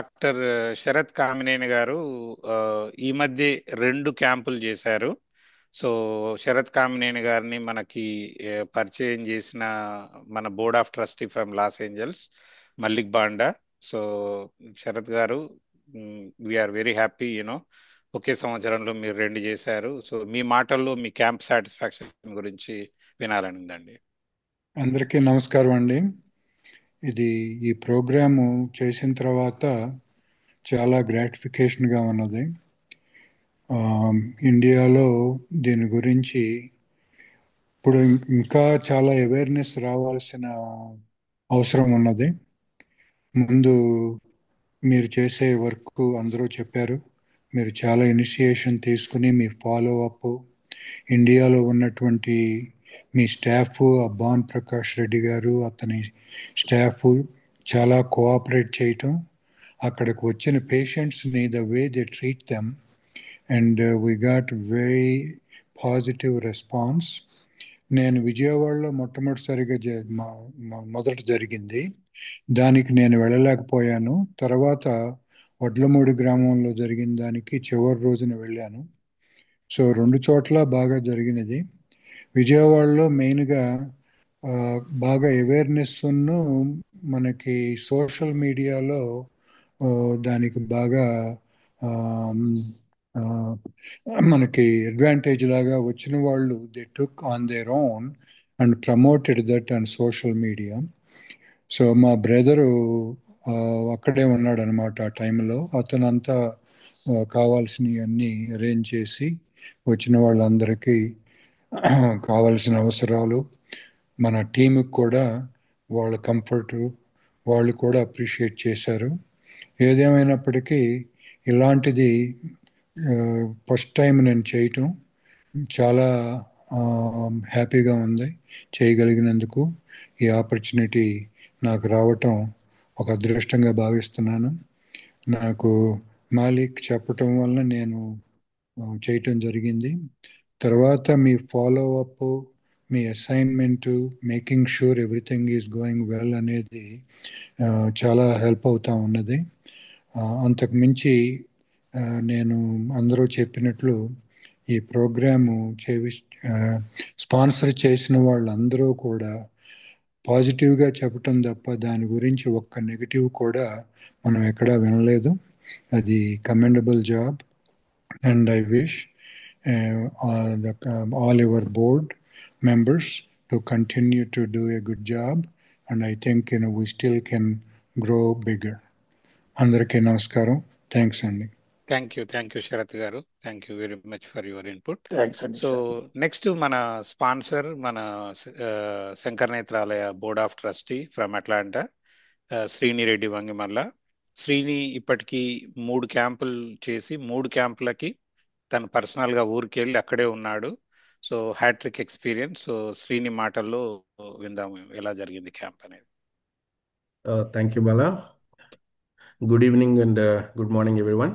డాక్టర్ శరత్ కామినేని గారు ఈ మధ్య 2 క్యాంపులు చేశారు. సో శరత్ కామినేని గారిని మనకి పరిచయం చేసిన మన board of trustee from Los Angeles Mallik Banda. So Sharath garu, we are very happy ఒకే సంవత్సరంలో మీరు 2 చేశారు. సో మీ మాటల్లో మీ క్యాంప్ సాటిస్ఫాక్షన్ గురించి వినాలని ఉందండి. అందరికీ నమస్కారం అండి. ఈ ప్రోగ్రాము చేసిన తర్వాత చాలా గ్రాటిఫికేషన్గా ఉన్నది. ఇండియాలో దీని గురించి ఇప్పుడు ఇంకా చాలా అవేర్నెస్ రావాల్సిన అవసరం ఉన్నది. ముందు మీరు చేసే వర్క్ అందరూ చెప్పారు. మీరు చాలా ఇనిషియేషన్ తీసుకుని మీ ఫాలో అప్, ఇండియాలో ఉన్నటువంటి మీ స్టాఫ్, భాన్ ప్రకాష్ రెడ్డి గారు అతని స్టాఫ్ చాలా కోఆపరేట్ చేయటం, అక్కడికి వచ్చిన పేషెంట్స్ని the way they treat them, and we got very positive response. నేను విజయవాడలో మొట్టమొదటిసారిగా మొదట జరిగింది, దానికి నేను వెళ్ళలేకపోయాను. తర్వాత వడ్లమూడి గ్రామంలో జరిగిన దానికి చివరి రోజున వెళ్ళాను. సో 2 చోట్ల బాగా జరిగినది. విజయవాడలో మెయిన్గా బాగా అవేర్నెస్ మనకి సోషల్ మీడియాలో దానికి బాగా మనకి అడ్వాంటేజ్ లాగా వచ్చిన వాళ్ళు they took on their own and promoted that on social media. So మా బ్రదరు అక్కడే ఉన్నాడు అనమాట ఆ టైంలో. అతనంతా కావాల్సినవన్నీ అరేంజ్ చేసి వచ్చిన వాళ్ళందరికీ కావాల్సిన అవసరాలు, మన టీంకి కూడా వాళ్ళ కంఫర్ట్ వాళ్ళు కూడా అప్రిషియేట్ చేశారు. ఏదేమైనప్పటికీ ఇలాంటిది ఫస్ట్ టైం నేను చేయటం చాలా హ్యాపీగా ఉంది. చేయగలిగినందుకు ఈ ఆపర్చునిటీ నాకు రావటం ఒక అదృష్టంగా భావిస్తున్నాను. నాకు మాలిక్ చెప్పటం వల్ల నేను చేయటం జరిగింది. తర్వాత మీ ఫాలో అప్, మీ assignment, making sure everything is going well అనేది చాలా హెల్ప్ అవుతా ఉన్నది. అంతకు మించి నేను అందరూ చెప్పినట్లు ఈ ప్రోగ్రాము స్పాన్సర్ చేసిన వాళ్ళందరూ కూడా పాజిటివ్గా చెప్పటం తప్ప దాని గురించి ఒక్క నెగిటివ్ కూడా మనం ఎక్కడా వినలేదు. అది commendable job, and I wish all our board members to continue to do a good job, and I think we still can grow bigger. అందరికీ నమస్కారం. థ్యాంక్స్ అండి. Thank you Sharath garu. Thank you very much for your input. So next మన sponsor, మన Shankara Netralaya board of trustee from Atlanta, Srini Reddy Vangimalla. Srini ఇప్పటికీ 3 క్యాంపులు చేసి 3 క్యాంపులకి తను personal గా ఊరికి వెళ్ళి అక్కడే ఉన్నాడు. So hattrick experience. So Srini మాటల్లో విందాము ఎలా జరిగింది క్యాంప్ అనేది. Thank you Bala. Good evening and good morning everyone.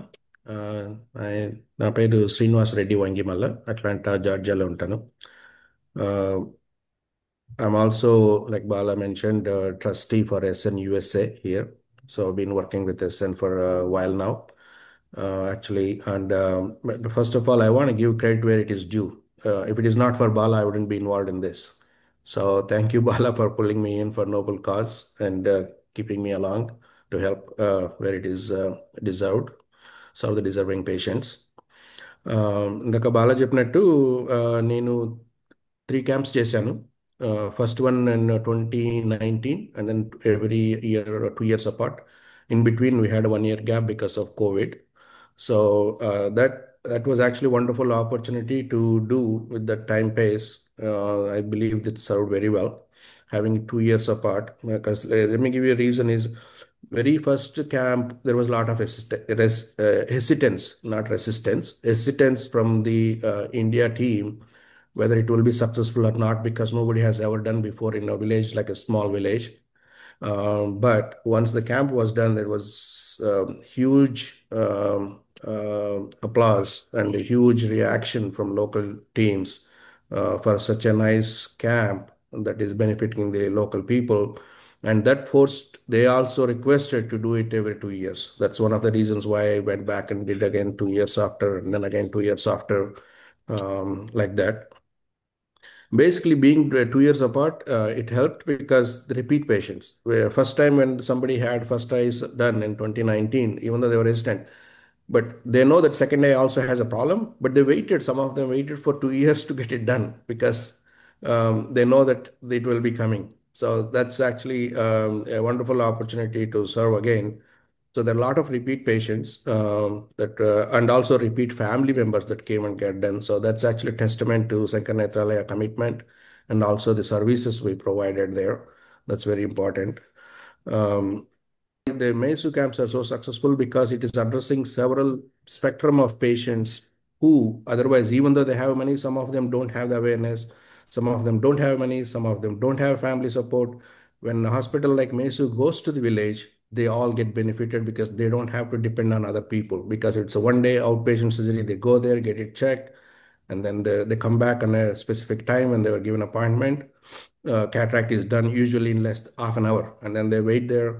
నా పేరు శ్రీనివాస్ రెడ్డి వంగిమల్ల, అట్లాంటా జార్జియాలో ఉంటాను. I'm also, like Bala mentioned, trustee for SNUSA here. So I've been working with SN for a while now, actually. And but first of all, I want to give credit where it is due. If it is not for Bala, I wouldn't be involved in this. So thank you, Bala, for pulling me in for noble cause and keeping me along to help where it is deserved, serve the deserving patients. ఇందాక బాలా చెప్పినట్టు నేను 3 camps చేశాను. First one in 2019, and then every year or 2 years apart. In between, we had a 1 year gap because of COVID. So that was actually a wonderful opportunity to do with the time pace. I believe that served very well, having 2 years apart. Because let me give you a reason is, very first camp, there was a lot of hesitance, not resistance, hesitance from the India team, whether it will be successful or not, because nobody has ever done before in a village, like a small village. But once the camp was done, there was huge applause and a huge reaction from local teams for such a nice camp that is benefiting the local people. And that forced, they also requested to do it every 2 years. That's one of the reasons why I went back and did again 2 years after, and then again 2 years after, like that. Basically, being 2 years apart, it helped because the repeat patients. First time when somebody had first eyes done in 2019, even though they were resistant, but they know that second eye also has a problem, but they waited. Some of them waited for 2 years to get it done because they know that it will be coming. So that's actually a wonderful opportunity to serve again. So there are a lot of repeat patients and also repeat family members that came and get done. So that's actually a testament to Sankara Nethralaya commitment and also the services we provided there. That's very important. The MESU camps are so successful because it is addressing several spectrum of patients who otherwise, even though they have money, some of them don't have the awareness, some of them don't have money, some of them don't have family support. When a hospital like MESU goes to the village, they all get benefited because they don't have to depend on other people, because it's a one-day outpatient surgery. They go there, get it checked, and then they come back on a specific time when they were given appointment. Cataract is done usually in less than half an hour, and then they wait there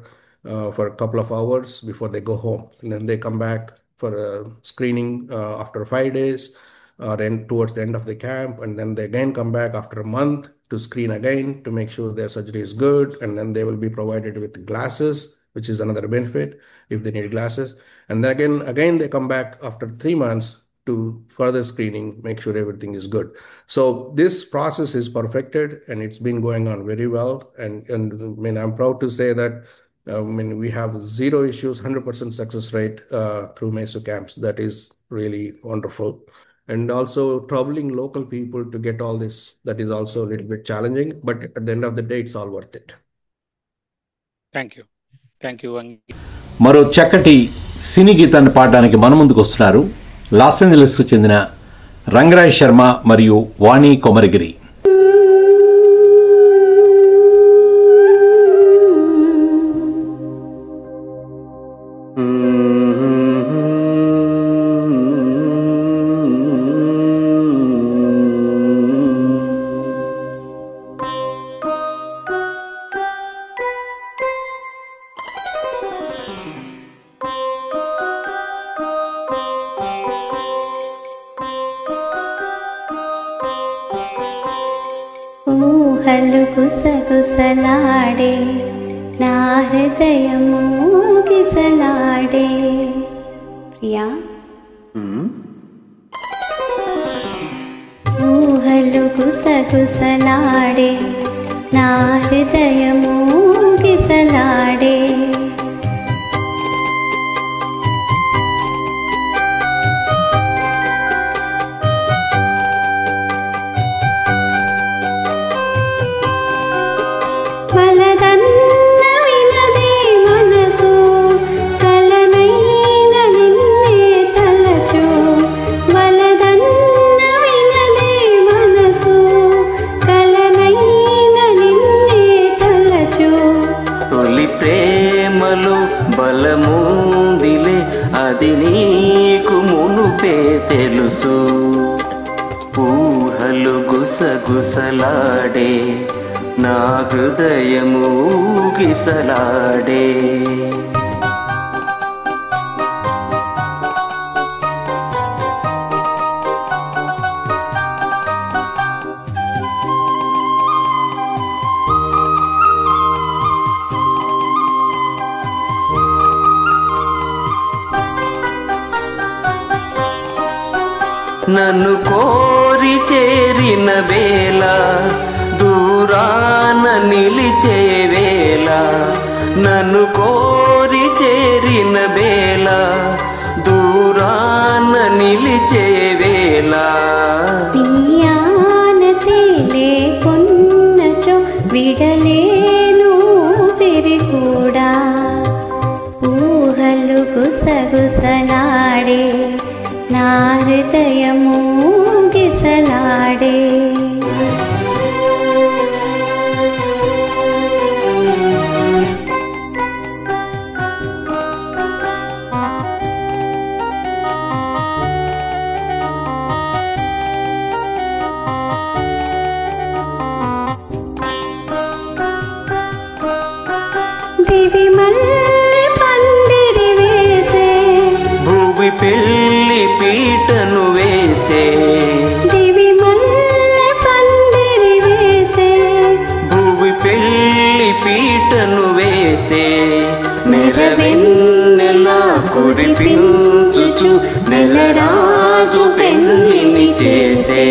for a couple of hours before they go home. And then they come back for a screening after 5 days or towards the end of the camp. And then they again come back after a month to screen again to make sure their surgery is good. And then they will be provided with glasses, which is another benefit if they need glasses. And then again they come back after 3 months to further screening, make sure everything is good. So this process is perfected and it's been going on very well. And I mean, I'm proud to say that we have 0 issues, 100% success rate through MESU camps. That is really wonderful. And also troubling local people to get all this, that is also a little bit challenging, but at the end of the day, it's all worth it. Thank you. Thank you, Vangi. మరో చక్కటి సినీ గీతాన్ని పాడడానికి మన ముందుకు వస్తున్నారు loss ఏంజలస్కు చెందిన రంగరాయ్ శర్మ మరియు వాణి కొమరగిరి. ఊహలు గుసగుసలాడే నా హృదయము గిసలాడే. ప్రియా, ఊహలు గుసగుసలాడే నా హృదయము గిసలాడే. బలముందిలే అది నీకు మునుపే తెలుసు. ఊహలు గుసగుసలాడే నా హృదయము గిసలాడే. నన్ను కోరి చేరిన వేళ దూరాన నిలిచే వేళ, నన్ను కోరి చేరిన వేళ దూరాన నిలిచే వేళ. తీయానతే లేకున్నచో విడలేను ఫిరి కూడా. ఊహలు గుసగుసలాడే నా హృదయము గిసలాడే. పెళ్లి పీటను వేసే దివి మల్లె పందిరి వేసే భూమి పెళ్లి పీటను వేసే నెరవెన్నెలా కురిపించుచు నెలరాజు పెళ్లిని చేసే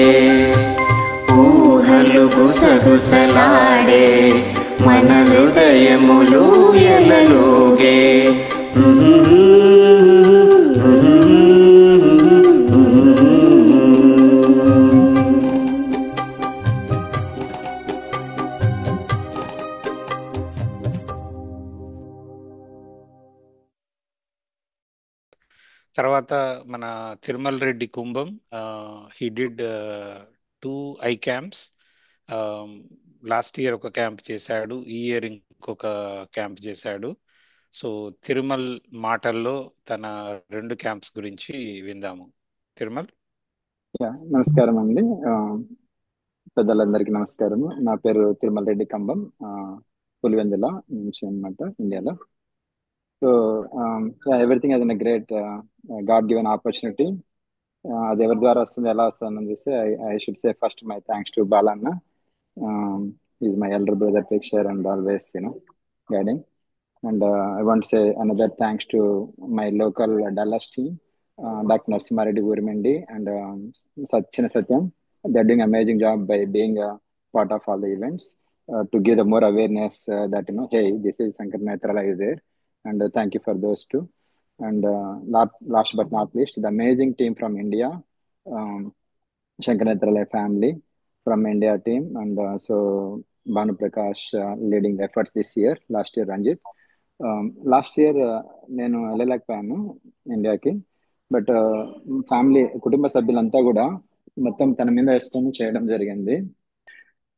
ఊహలు గుసగుసలాడే మన హృదయములు ఎలలోగే తర్వాత మన Tirumala Reddy Kumbham, he did 2 eye camps. Last year ఒక క్యాంప్ చేశాడు, ఈ ఇయర్ ఇంకొక క్యాంప్ చేశాడు. సో తిరుమల్ మాటల్లో తన 2 క్యాంప్స్ గురించి విందాము. తిరుమల్. నమస్కారం అండి, పెద్దలందరికీ నమస్కారము. నా పేరు తిరుమల రెడ్డి కంబం, పులివెందుల నుంచి అనమాట, ఇండియాలో. So everything as a great god given opportunity. అది ఎవరి ద్వారా వస్తుంది, ఎలా వస్తుంది అని చూస్తే I should say first my thanks to Balanna. Is my elder brother picture and always guiding. And I want say another thanks to my local Dallas team, Dr. Narsimareddy Gurimendi and Satchina Satyam. They're doing amazing job by being a part of all the events to give the more awareness that, hey, this is Sankar Netrala is there. And thank you for those two. And last but not least, the amazing team from India, Shankar Netrala family from India team. And so Banu Prakash leading the efforts this year. Last year Ranjit. Last year నేను వెళ్ళలేకపోయాను ఇండియాకి. But family కుటుంబ సభ్యులంతా కూడా మొత్తం తన మీద వేసుకొని చేయడం జరిగింది.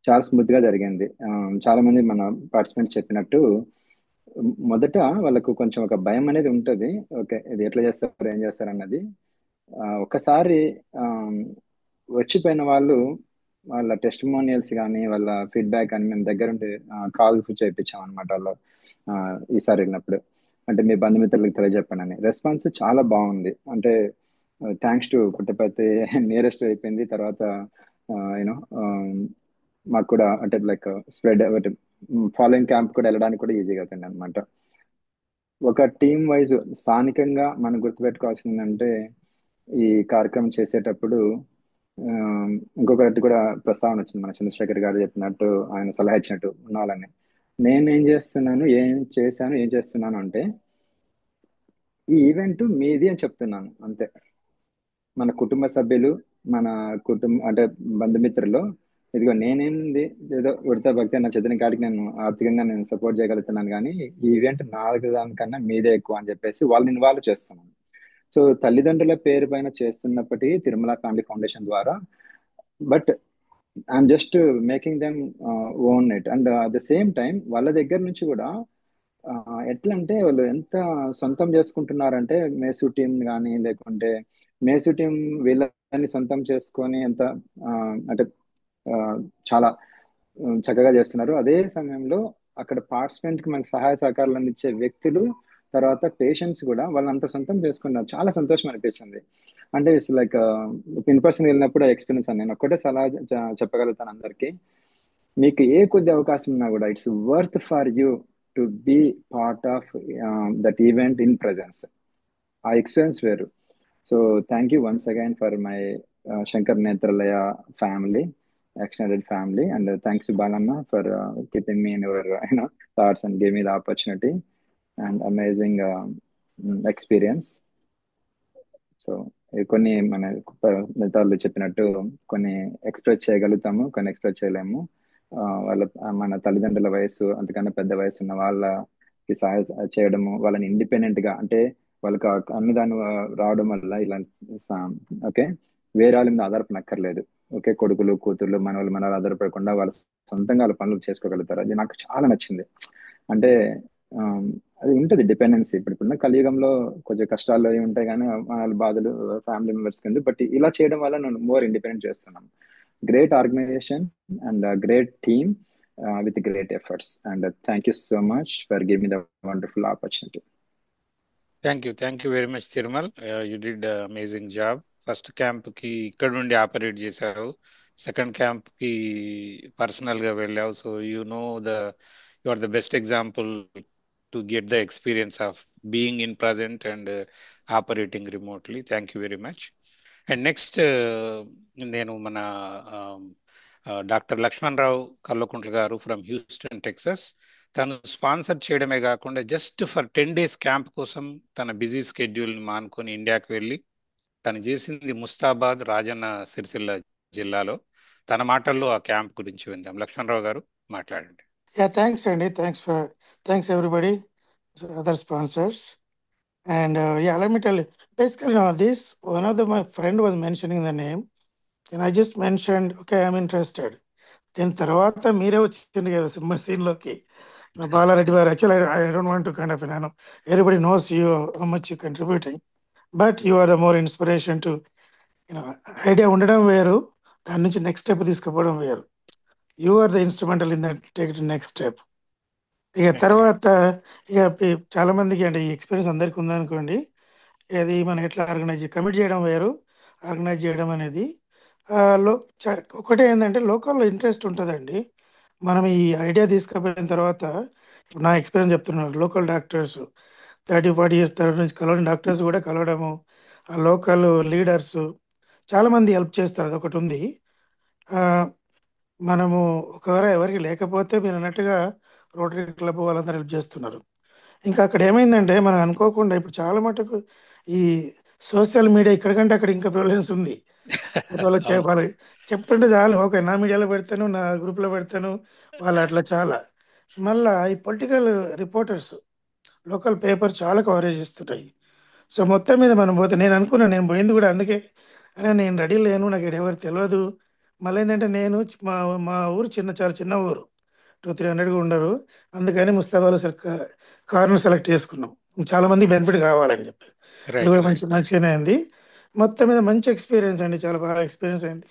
చాలా స్మూత్ గా జరిగింది. చాలా మంది మన పార్టిసిపెంట్స్ చెప్పినట్టు మొదట వాళ్ళకు కొంచెం ఒక భయం అనేది ఉంటుంది. ఓకే, ఇది ఎట్లా చేస్తారు, ఏం చేస్తారు అన్నది. ఒకసారి వచ్చిపోయిన వాళ్ళు వాళ్ళ టెస్టిమోనియల్స్ కానీ వాళ్ళ ఫీడ్బ్యాక్ కానీ మేము దగ్గరుండి కాల్ చేయించాం అనమాట. వాళ్ళు ఈసారి వెళ్ళినప్పుడు అంటే మీ బంధుమిత్రులకు తెలియజెప్పండి అని. రెస్పాన్స్ చాలా బాగుంది. అంటే థ్యాంక్స్ టు పుట్టపర్తి నియరెస్ట్ అయిపోయింది. తర్వాత యూనో మాకు కూడా అంటే లైక్ స్ప్రెడ్ ఫాలోయింగ్ క్యాంప్ కూడా వెళ్ళడానికి కూడా ఈజీగా అవుతుంది అనమాట. ఒక టీమ్ వైజ్ స్థానికంగా మనం గుర్తుపెట్టుకోవాల్సిందంటే ఈ కార్యక్రమం చేసేటప్పుడు ఇంకొకటి కూడా ప్రస్తావన వచ్చింది. మన చంద్రశేఖర్ గారు చెప్పినట్టు, ఆయన సలహా ఇచ్చినట్టు ఉండాలని. నేనేం చేస్తున్నాను, ఏం చేస్తున్నాను అంటే ఈ ఈవెంట్ మీది అని చెప్తున్నాను అంతే. మన కుటుంబ సభ్యులు, మన అంటే బంధుమిత్రులు, ఇదిగో నేనేంది ఏదో ఉడతా భక్తి నా చదివిన కాడికి నేను ఆర్థికంగా నేను సపోర్ట్ చేయగలుగుతున్నాను, కానీ ఈ ఈవెంట్ నాలుగు దానికన్నా మీదే ఎక్కువ అని చెప్పేసి వాళ్ళని ఇన్వాల్వ్ చేస్తున్నాను. సో తల్లిదండ్రుల పేరు పైన చేస్తున్నప్పటికీ తిరుమల ఫ్యామిలీ ఫౌండేషన్ ద్వారా, but I'm just making them own it. And at the same time వాళ్ళ దగ్గర నుంచి కూడా ఎట్లా అంటే వాళ్ళు ఎంత సొంతం చేసుకుంటున్నారంటే, మేసు టీం కానీ లేకుంటే మేసు టీం వీళ్ళని సొంతం చేసుకొని ఎంత అంటే చాలా చక్కగా చేస్తున్నారు. అదే సమయంలో అక్కడ పార్టిసిపెంట్కి మనకి సహాయ సహకారాలు అందించే వ్యక్తులు, తర్వాత పేషెంట్స్ కూడా వాళ్ళంత సొంతం చేసుకున్నారు. చాలా సంతోషం అనిపించింది. అంటే ఇట్స్ లైక్ ఇన్ పర్సన్ వెళ్ళినప్పుడు ఎక్స్పీరియన్స్ అని నేను ఒక్కటే సలహా చెప్పగలుగుతాను అందరికీ. మీకు ఏ కొద్ది అవకాశం ఉన్నా కూడా it's worth for you to be part of that event in presence. ఆ ఎక్స్పీరియన్స్ వేరు. So thank you once again for my Shankar Netralaya family, extended family, and thanks to Balanna for keeping me in your thoughts and giving me the opportunity and amazing experience. So కొన్ని మన మిగతాలు చెప్పినట్టు కొన్ని express చేయగలుగుతాము, కొన్ని express చేయలేము. వాళ్ళ మన తల్లిదండ్రుల వయసు అంతకన్నా పెద్ద వయసు ఉన్న వాళ్ళకి సహాయం చేయడము, వాళ్ళని ఇండిపెండెంట్ గా అంటే వాళ్ళకి అన్నదానం రావడం వల్ల ఇలా ఓకే వేరే వాళ్ళ మీద ఆధారపడక్కర్లేదు. ఓకే, కొడుకులు కూతుర్లు మనవాళ్ళు మనవాళ్ళు ఆధారపడకుండా వాళ్ళ సొంతంగా వాళ్ళ పనులు చేసుకోగలుగుతారు. అది నాకు చాలా నచ్చింది. అంటే అది ఉంటుంది డిపెండెన్సీ. ఇప్పుడున్న కలియుగంలో కొంచెం కష్టాలు అవి ఉంటాయి, కానీ వాళ్ళ బాధలు ఫ్యామిలీ మెంబర్స్ కింద. బట్ ఇలా చేయడం వల్ల నేను మోర్ ఇండిపెండెంట్ చేస్తున్నాను. Great organisation and great team with great efforts. And thank you so much for giving the wonderful opportunity. Thank you very much Tirumal. You did amazing job. First camp కి ఇక్కడ నుండి operate చేశావు, second camp కి personal గా వెళ్ళావు. So you know you are the best example to get the experience of being in present and operating remotely. Thank you very much. And next నేను మన doctor Lakshman Rao Kalvakuntla garu from Houston Texas, తను sponsor చేయడమే కాకుండా just for 10 days camp కోసం తన busy స్కెడ్యూల్ని మానుకొని ఇండియాకి వెళ్ళి తను చేసింది ముస్తాబాద్, రాజన్న సిరిసిల్ల జిల్లాలో. తన మాటల్లో ఆ క్యాంప్ గురించి విందాం. లక్ష్మణరావు గారు మాట్లాడండి. Yeah, thanks, Andy. Thanks everybody, other sponsors. And yeah, let me tell you. Basically, now this one of my friend was mentioning the name, and I just mentioned, okay, I'm interested. Then తర్వాత మీరే వచ్చింది కదా cinema సీన్లోకి. Bala Reddy గారు, actually I don't want to kind of, you know, everybody knows you, how much you contributing, but you are the more inspiration to, you know, idea ఉండడం వేరు, దాని నుంచి next step తీసుకుపోవడం వేరు. You are the instrumental in that take to next step. ఇక తర్వాత ఇక చాలా మందికి అంటే ఈ ఎక్స్పీరియన్స్ అందరికీ ఉందనుకోండి, అది మనం ఎట్లా కమిట్ చేయడం వేరు, ఆర్గనైజ్ చేయడం అనేది ఒకటే ఏంటంటే లోకల్లో ఇంట్రెస్ట్ ఉంటుందండి. మనం ఈ ఐడియా తీసుకుపోయిన తర్వాత, నా ఎక్స్పీరియన్స్ చెప్తున్నాను, లోకల్ డాక్టర్స్ 30-40 years తర్వాత నుంచి కలవని డాక్టర్స్ కూడా కలవడము, ఆ లోకల్ లీడర్స్ చాలామంది హెల్ప్ చేస్తారు. అదొకటి ఉంది. మనము ఒకవేళ ఎవరికి లేకపోతే మీరు అన్నట్టుగా రోటరీ క్లబ్ వాళ్ళందరూ హెల్ప్ చేస్తున్నారు. ఇంకా అక్కడ ఏమైందంటే మనం అనుకోకుండా ఇప్పుడు చాలా మటుకు ఈ సోషల్ మీడియా ఇక్కడికంటే అక్కడ ఇంకా ప్రివలెన్స్ ఉంది. వాళ్ళకి చెప్తుంటే చాలు, ఓకే నా మీడియాలో పెడతాను, నా గ్రూప్లో పెడతాను, వాళ్ళు అట్లా చాలా. మళ్ళా ఈ పొలిటికల్ రిపోర్టర్స్ లోకల్ పేపర్ చాలా కవరేజ్ ఇస్తుంటాయి. సో మొత్తం మీద మనం పోతే నేను అనుకున్నాను, నేను పోయింది కూడా అందుకే, అరే నేను రెడీ లేను, నాకు ఇక్కడ ఎవరు తెలియదు. మళ్ళీ ఏంటంటే నేను మా ఊరు చాలా చిన్న ఊరు, 200-300 ఉండరు. అందుకని ముస్తాబాలో కార్ను సెలెక్ట్ చేసుకున్నాం, చాలా మంది బెనిఫిట్ కావాలని చెప్పి. అది కూడా మంచిగానే అయింది. మొత్తం మీద మంచి ఎక్స్పీరియన్స్ అండి, చాలా బాగా ఎక్స్పీరియన్స్ అయింది.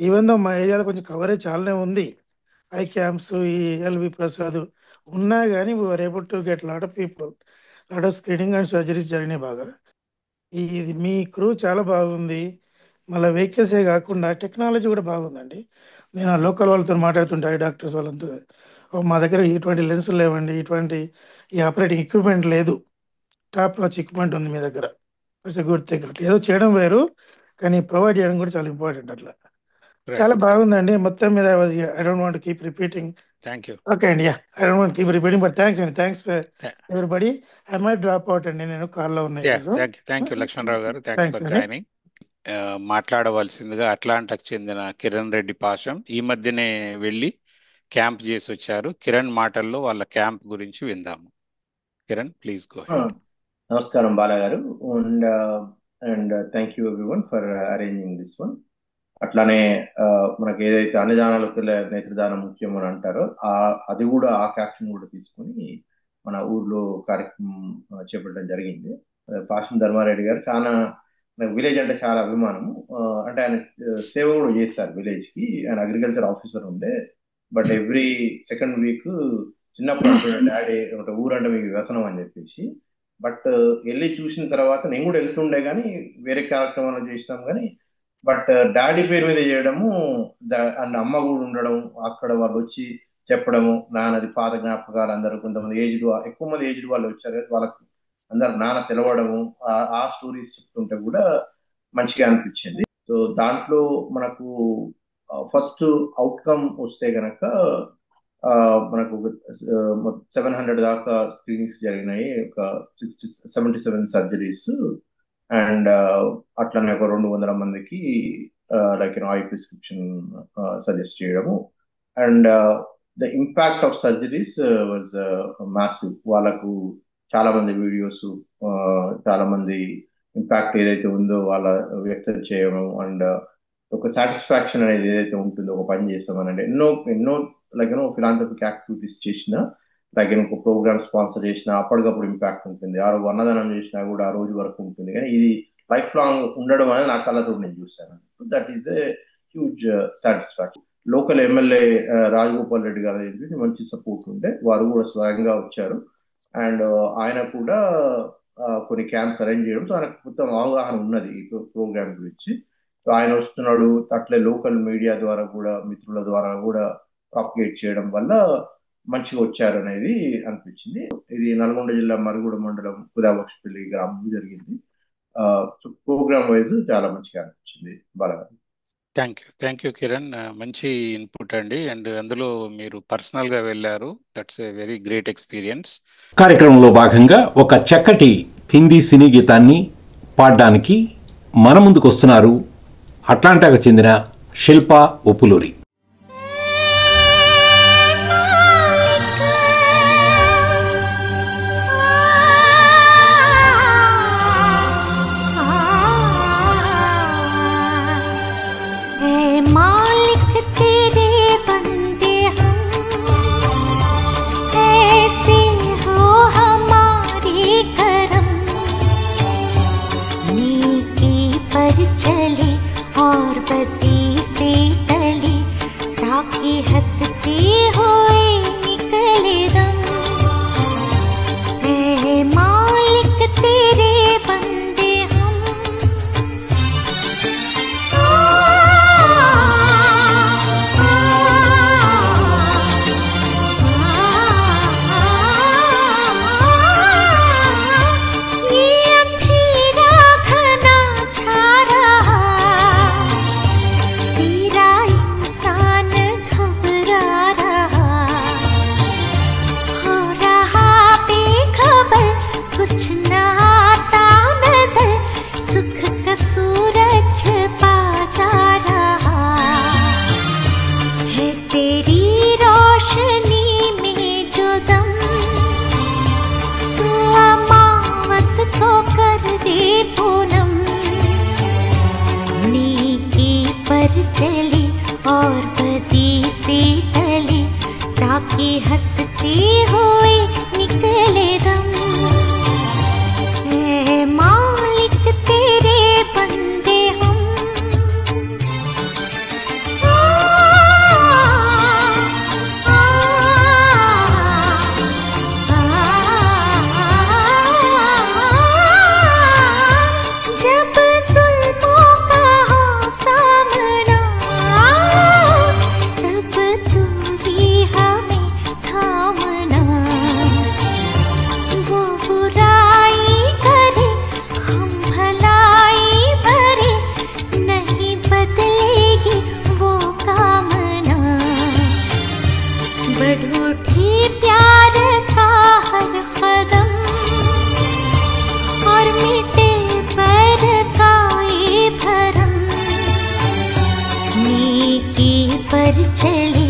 ఈవెన్ దో మా ఏరియాలో కొంచెం కవరేజ్ చాలానే ఉంది, ఐ క్యాంప్స్, ఈ ఎల్వి ప్రసాద్ ఉన్నా కానీ we're able to get lot of people, lot of screening and surgeries జరిగినాయి బాగా. ఇది మీ క్రూ చాలా బాగుంది. మళ్ళీ వెహికల్సే కాకుండా టెక్నాలజీ కూడా బాగుందండి. నేను ఆ లోకల్ వాళ్ళతో మాట్లాడుతుంటే ఐ డాక్టర్స్ వాళ్ళంతా, మా దగ్గర ఇటువంటి లెన్సులు లేవండి, ఇటువంటి ఈ ఆపరేటింగ్ ఎక్విప్మెంట్ లేదు, టాప్ నాచ్ ఎక్విప్మెంట్ ఉంది మీ దగ్గర, ఇట్స్ ఎ గుడ్ థింగ్. ఏదో చేయడం వేరు, కానీ ప్రొవైడ్ చేయడం కూడా చాలా ఇంపార్టెంట్. అట్లా చాలా బాగుందండి. మొత్తం మీద I don't want keep repeating. Okay అండి, I don't want keep repeating, but thanks అండి, thanks for everybody. I might drop out అండి, నేను కాల్లో ఉన్నాయి. థ్యాంక్ యూ లక్ష్మణరావు గారు, థ్యాంక్స్ ఫర్ జాయినింగ్. మాట్లాడవలసిందిగా అట్లాంటాకు చెందిన కిరణ్ రెడ్డి పాషం ఈ మధ్యనే వెళ్ళి క్యాంప్ చేసి వచ్చారు. కిరణ్ మాటల్లో వాళ్ళ క్యాంప్ గురించి విందాము. Kiran, please go ahead. నమస్కారం బాలా గారు, and thank you everyone for arranging this one. అట్లానే మనకి ఏదైతే అన్నదానాలకు నేత్రదానం ముఖ్యం అని అంటారో అది కూడా ఆ క్యాప్షన్ కూడా తీసుకొని మన ఊర్లో కార్యక్రమం చేపట్టడం జరిగింది. పాషం ధర్మారెడ్డి గారు చాలా, నాకు విలేజ్ అంటే చాలా అభిమానము. అంటే ఆయన సేవ కూడా చేస్తారు విలేజ్ కి. ఆయన అగ్రికల్చర్ ఆఫీసర్ ఉండే, బట్ ఎవ్రీ సెకండ్ వీక్ చిన్నప్పుడు అంటున్నాడు డాడీ ఒక ఊరంటే మీకు వ్యసనం అని చెప్పేసి. బట్ వెళ్ళి చూసిన తర్వాత నేను కూడా వెళ్తుండే కానీ వేరే కార్యక్రమాలు చేస్తాం కానీ, బట్ డాడీ పేరు మీద చేయడము అండ్ అమ్మ కూడా ఉండడం, అక్కడ వాళ్ళు వచ్చి చెప్పడము, నాన్నది పాత జ్ఞాపకాలు, అందరూ కొంతమంది ఏజ్డ్, ఎక్కువ మంది ఏజ్డ్ వాళ్ళు వచ్చారు కదా, వాళ్ళకు అందరు నాన్న తెలవడము, ఆ స్టోరీస్ చెప్తుంటే కూడా మంచిగా అనిపించింది. సో దాంట్లో మనకు ఫస్ట్ అవుట్కమ్ వస్తే గనక మనకు 700 దాకా స్క్రీనింగ్స్ జరిగినాయి, ఒక 77 సర్జరీస్, అండ్ అట్లనే ఒక 200 మందికి లైక్ ఐ ప్రిస్క్రిప్షన్ సజెస్ట్ చేయడము. And the impact of surgeries was massive. వాళ్ళకు చాలా మంది వీడియోస్, చాలా మంది ఇంపాక్ట్ ఏదైతే ఉందో వాళ్ళ వ్యక్తం చేయడం, అండ్ ఒక సాటిస్ఫాక్షన్ అనేది ఏదైతే ఉంటుందో ఒక పని చేస్తామనంటే, ఎన్నో లైక్ ఫిలాంథ్రఫిక్ యాక్టివిటీస్ చేసిన, లైక్ ఒక ప్రోగ్రామ్ స్పాన్సర్ చేసిన అప్పటికప్పుడు ఇంపాక్ట్ ఉంటుంది, ఆ రోజు అన్నదానం చేసినా కూడా ఆ రోజు వరకు ఉంటుంది. కానీ ఇది లైఫ్ లాంగ్ ఉండడం అనేది నా కళ్ళతో నేను చూశాను. That is a huge satisfaction. Local MLA Rajagopal Reddy గారు మంచి సపోర్ట్ ఉంటే వారు కూడా స్వయంగా వచ్చారు. అండ్ ఆయన కూడా కొన్ని క్యాంప్స్ అరేంజ్ చేయడం. సో ఆయనకు మొత్తం అవగాహన ఉన్నది ఈ ప్రోగ్రామ్ గురించి. సో ఆయన వస్తున్నాడు, అట్లే లోకల్ మీడియా ద్వారా కూడా, మిత్రుల ద్వారా కూడా ప్రాపగేట్ చేయడం వల్ల మంచిగా వచ్చారు అనేది అనిపించింది. ఇది నల్గొండ జిల్లా మరుగుడ మండలం కుదాబక్షపల్లి గ్రామంలో జరిగింది. సో ప్రోగ్రామ్ వైజ్ చాలా మంచిగా అనిపించింది బాలగారు. థ్యాంక్ యూ కిరణ్, మంచి ఇన్పుట్ అండి. అండ్ అందులో మీరు పర్సనల్ గా వెళ్ళారు, that's a very great experience. కార్యక్రమంలో భాగంగా ఒక చక్కటి హిందీ సినీ గీతాన్ని పాడడానికి మన ముందుకు వస్తున్నారు అట్లాంటాకు చెందిన శిల్పా ఉప్పులూరి. चले और बत्ती से टले ताकि हंसते हुए निकले दम। ऐ मालिक तेरे बंदे हम, ये अंधेरा घना छा रहा, तेरा इंसान घबरा रहा, हो रहा बेखबर, कुछ ना आता नजर, सुख का सूरज छिपा जा रहा है तेरी रोशनी में जो दम। तू अमावस को कर दे पूनम, नेकी पर चले और बदी से टले ताकि हंसते हुए निकले दम। ऐ मालिक तेरे बंदे हम, जब जुल्मों का हो सामना, तब तू ही हमें थामना। वो बुराई करे हम भलाई भरे, नहीं बदलेगी वो कामना। बढ़ उठे प्यार का हर कदम और मिटे पर का ये भरम। नेकी पर चले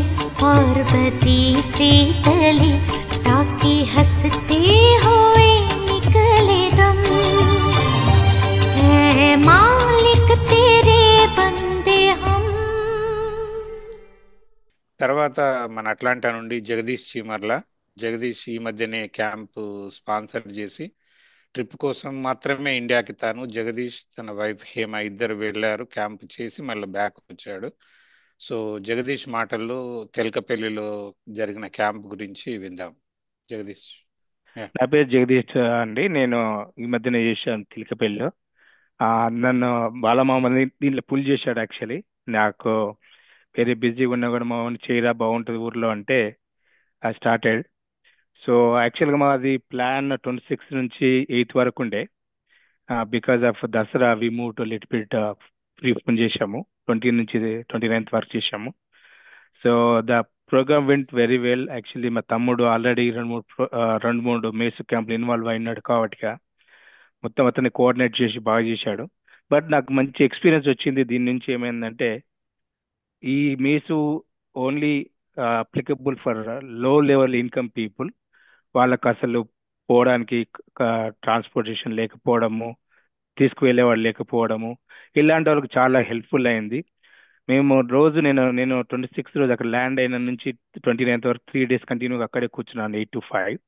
और बदी से टले ताकि हंसते हुए निकले दम। ऐ मालिक तेरे बंदे हम। తర్వాత మన అట్లాంటా నుండి జగదీష్ చీమర్ల. జగదీష్ ఈ మధ్యనే క్యాంప్ స్పాన్సర్ చేసి ట్రిప్ కోసం మాత్రమే ఇండియాకి తాను, జగదీష్ తన వైఫ్ హేమ ఇద్దరు వెళ్ళారు, క్యాంప్ చేసి మళ్ళీ బ్యాక్ వచ్చాడు. సో జగదీష్ మాటల్లో తెలకపల్లిలో జరిగిన క్యాంప్ గురించి విందాం. జగదీష్. నా పేరు జగదీష్ అండి. నేను ఈ మధ్యనే చేశాను తిలకపల్లిలో. నన్ను బాలమామని దీంట్లో పుల్ చేశాడు. యాక్చువల్లీ నాకు వేరే బిజీగా ఉన్నా కూడా మామూలు చేయరా బాగుంటుంది ఊర్లో అంటే ఐ స్టార్టెడ్. సో యాక్చువల్గా మాది ప్లాన్ 26 నుంచి 8 వరకు ఉండే. Because of Dasara we move to lit bit prepone చేశాము. 20 నుంచి 29 వరకు చేశాము. So the programme went very well. Actually మా తమ్ముడు ఆల్రెడీ రెండు మూడు మేసు క్యాంపులు ఇన్వాల్వ్ అయినాడు కాబట్టి మొత్తం అతన్ని కోఆర్డినేట్ చేసి బాగా చేశాడు. బట్ నాకు మంచి ఎక్స్పీరియన్స్ వచ్చింది దీని నుంచి. ఏమైందంటే ఈ మేసు ఓన్లీ అప్లికబుల్ ఫర్ లో లెవెల్ ఇన్కమ్ పీపుల్. వాళ్ళకు అసలు పోవడానికి ట్రాన్స్పోర్టేషన్ లేకపోవడము, తీసుకువెళ్ళేవాళ్ళు లేకపోవడము, ఇలాంటి వాళ్ళకి చాలా హెల్ప్ఫుల్ అయింది. మేము రోజు నేను 26 రోజు అక్కడ ల్యాండ్ అయిన నుంచి 29 వరకు 3 days కంటిన్యూగా అక్కడే కూర్చున్నాను 8 to 5.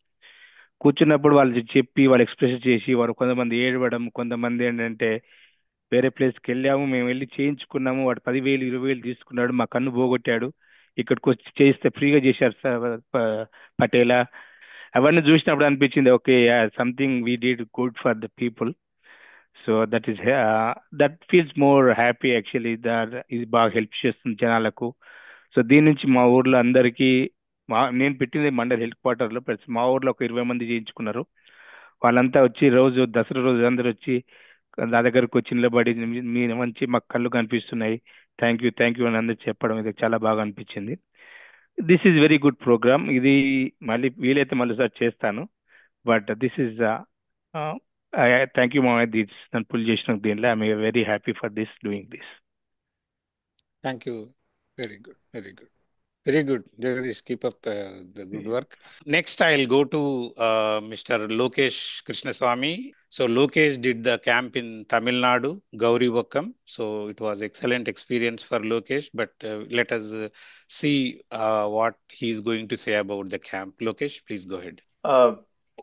కూర్చున్నప్పుడు వాళ్ళు చెప్పి వాళ్ళు ఎక్స్ప్రెస్ చేసి వారు కొంతమంది ఏడవడం, కొంతమంది ఏంటంటే వేరే ప్లేస్కి వెళ్ళాము, మేము వెళ్ళి చేయించుకున్నాము, వాడు 10,000 20,000 తీసుకున్నాడు, మా కన్ను పోగొట్టాడు, ఇక్కడికి వచ్చి చేయిస్తే ఫ్రీగా చేశారు సార్ పటేలా, అవన్నీ చూసినప్పుడు అనిపించింది okay something we did good for the people. So that is that feels more happy actually. ఇది బాగా హెల్ప్ చేస్తుంది జనాలకు. సో దీని నుంచి మా ఊర్లో అందరికీ నేను పెట్టింది మండల్ హెడ్ క్వార్టర్లో, మా ఊర్లో ఒక 20 మంది చేయించుకున్నారు. వాళ్ళంతా వచ్చి రోజు దసరా రోజు అందరు వచ్చి నా దగ్గరకు వచ్చి నిలబడి మీరు మంచి మాకు కళ్ళు కనిపిస్తున్నాయి, థ్యాంక్ యూ అని అందరు చెప్పడం ఇది చాలా బాగా అనిపించింది. This is very good programme. ఇది మళ్ళీ వీలైతే మళ్ళీ సార్ చేస్తాను. But this is thank you మామయ్య, దిస్ నన్ను పుల్ చేసిన దీనిలో I'm very happy for this doing this. Thank you. Very good, very good. Very good, Jagadish. Keep up the good work. Next, I'll go to Mr. Lokesh Krishnaswamy. So, Lokesh did the camp in Tamil Nadu, Gauri Vakkam. So, it was excellent experience for Lokesh. But let us see what he is going to say about the camp. Lokesh, please go ahead.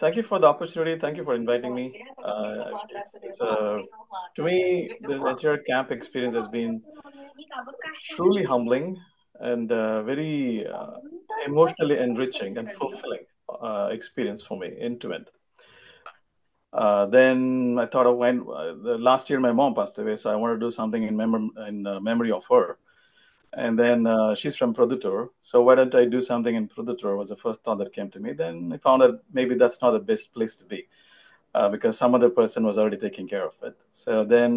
Thank you for the opportunity. Thank you for inviting me. To me, this entire camp experience has been truly humbling and very emotionally enriching and fulfilling experience for me, end to end. Then I thought of when last year my mom passed away, so I wanted to do something in memory of her. And then she's from Produttur, so why don't I do something in Produttur was the first thought that came to me. Then I found that maybe that's not the best place to be because some other person was already taking care of it. So then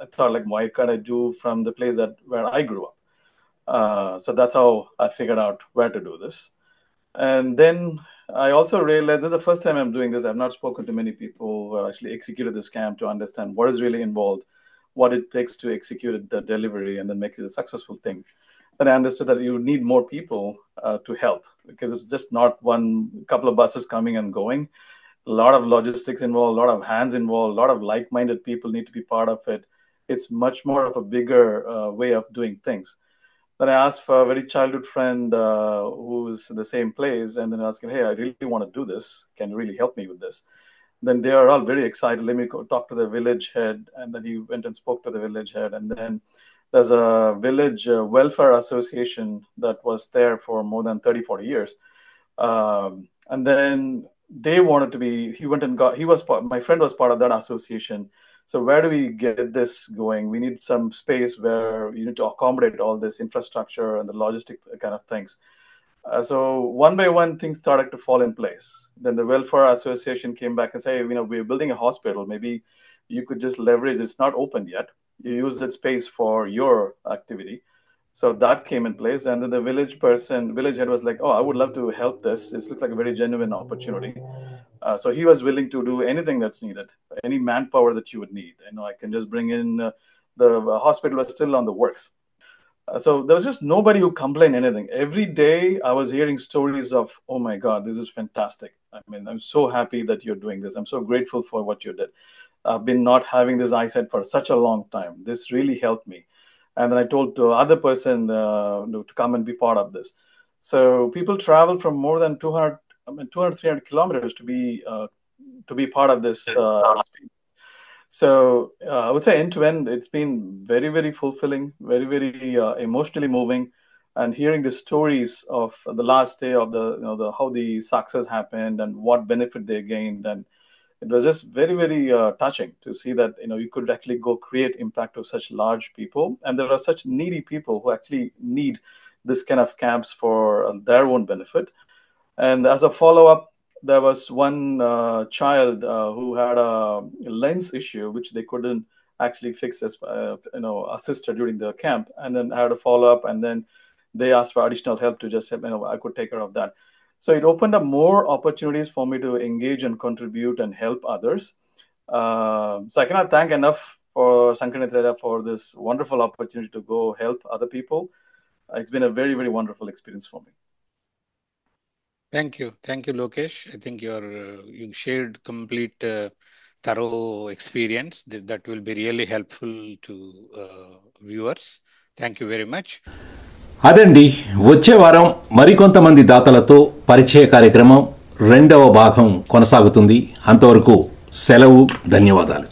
I thought, like, why can't I do from the place where I grew up? So that's how I figured out where to do this. And then I also realized this is the first time I'm doing this. I've not spoken to many people who actually executed this camp to understand what is really involved, what it takes to execute the delivery and then make it a successful thing. Then I understood that you need more people to help because it's just not one couple of buses coming and going. A lot of logistics involved, a lot of hands involved, a lot of like-minded people need to be part of it. It's much more of a bigger way of doing things. Then I asked for a very childhood friend who's in the same place, and then asking, hey, I really want to do this. Can you really help me with this? Then they are all very excited. Let me go talk to the village head. And then he went and spoke to the village head. And then there's a village welfare association that was there for more than 30, 40 years. And then they wanted to be, my friend was part of that association. So where do we get this going? We need some space where you need to accommodate all this infrastructure and the logistic kind of things. So one by one, things started to fall in place. Then the welfare association came back and said, we're building a hospital. Maybe you could just leverage, it's not open yet. You use that space for your activity. So that came in place. And then the village head was like, oh, I would love to help this. This looks like a very genuine opportunity. So he was willing to do anything that's needed, any manpower that you would need. I can just bring in, the hospital was still on the works. So there was just nobody who complained anything. Every day I was hearing stories of, oh my God, this is fantastic. I mean, I'm so happy that you're doing this. I'm so grateful for what you did. I've been not having this eyesight for such a long time. This really helped me. And then I told the other person to come and be part of this. So people travel from more than 200, 300 kilometers to be part of this experience. So I would say end to end, it's been very, very fulfilling, very, very emotionally moving. And hearing the stories of the last day of how the success happened and what benefit they gained, and it was just very, very touching to see that you could actually go create impact of such large people, and there are such needy people who actually need this kind of camps for their own benefit. And as a follow-up, there was one child who had a lens issue which they couldn't actually fix as assisted during the camp, and then had a follow-up, and then they asked for additional help to just I could take care of that. So it opened up more opportunities for me to engage and contribute and help others. So I cannot thank enough for Sankaranath Radio for this wonderful opportunity to go help other people. It's been a very, very wonderful experience for me. Thank you, Lokesh. I think you shared complete thorough experience that will be really helpful to viewers. Thank you very much. అదండి, వచ్చే వారం మరికొంతమంది దాతలతో పరిచయ కార్యక్రమం 2వ భాగం కొనసాగుతుంది. అంతవరకు సెలవు, ధన్యవాదాలు.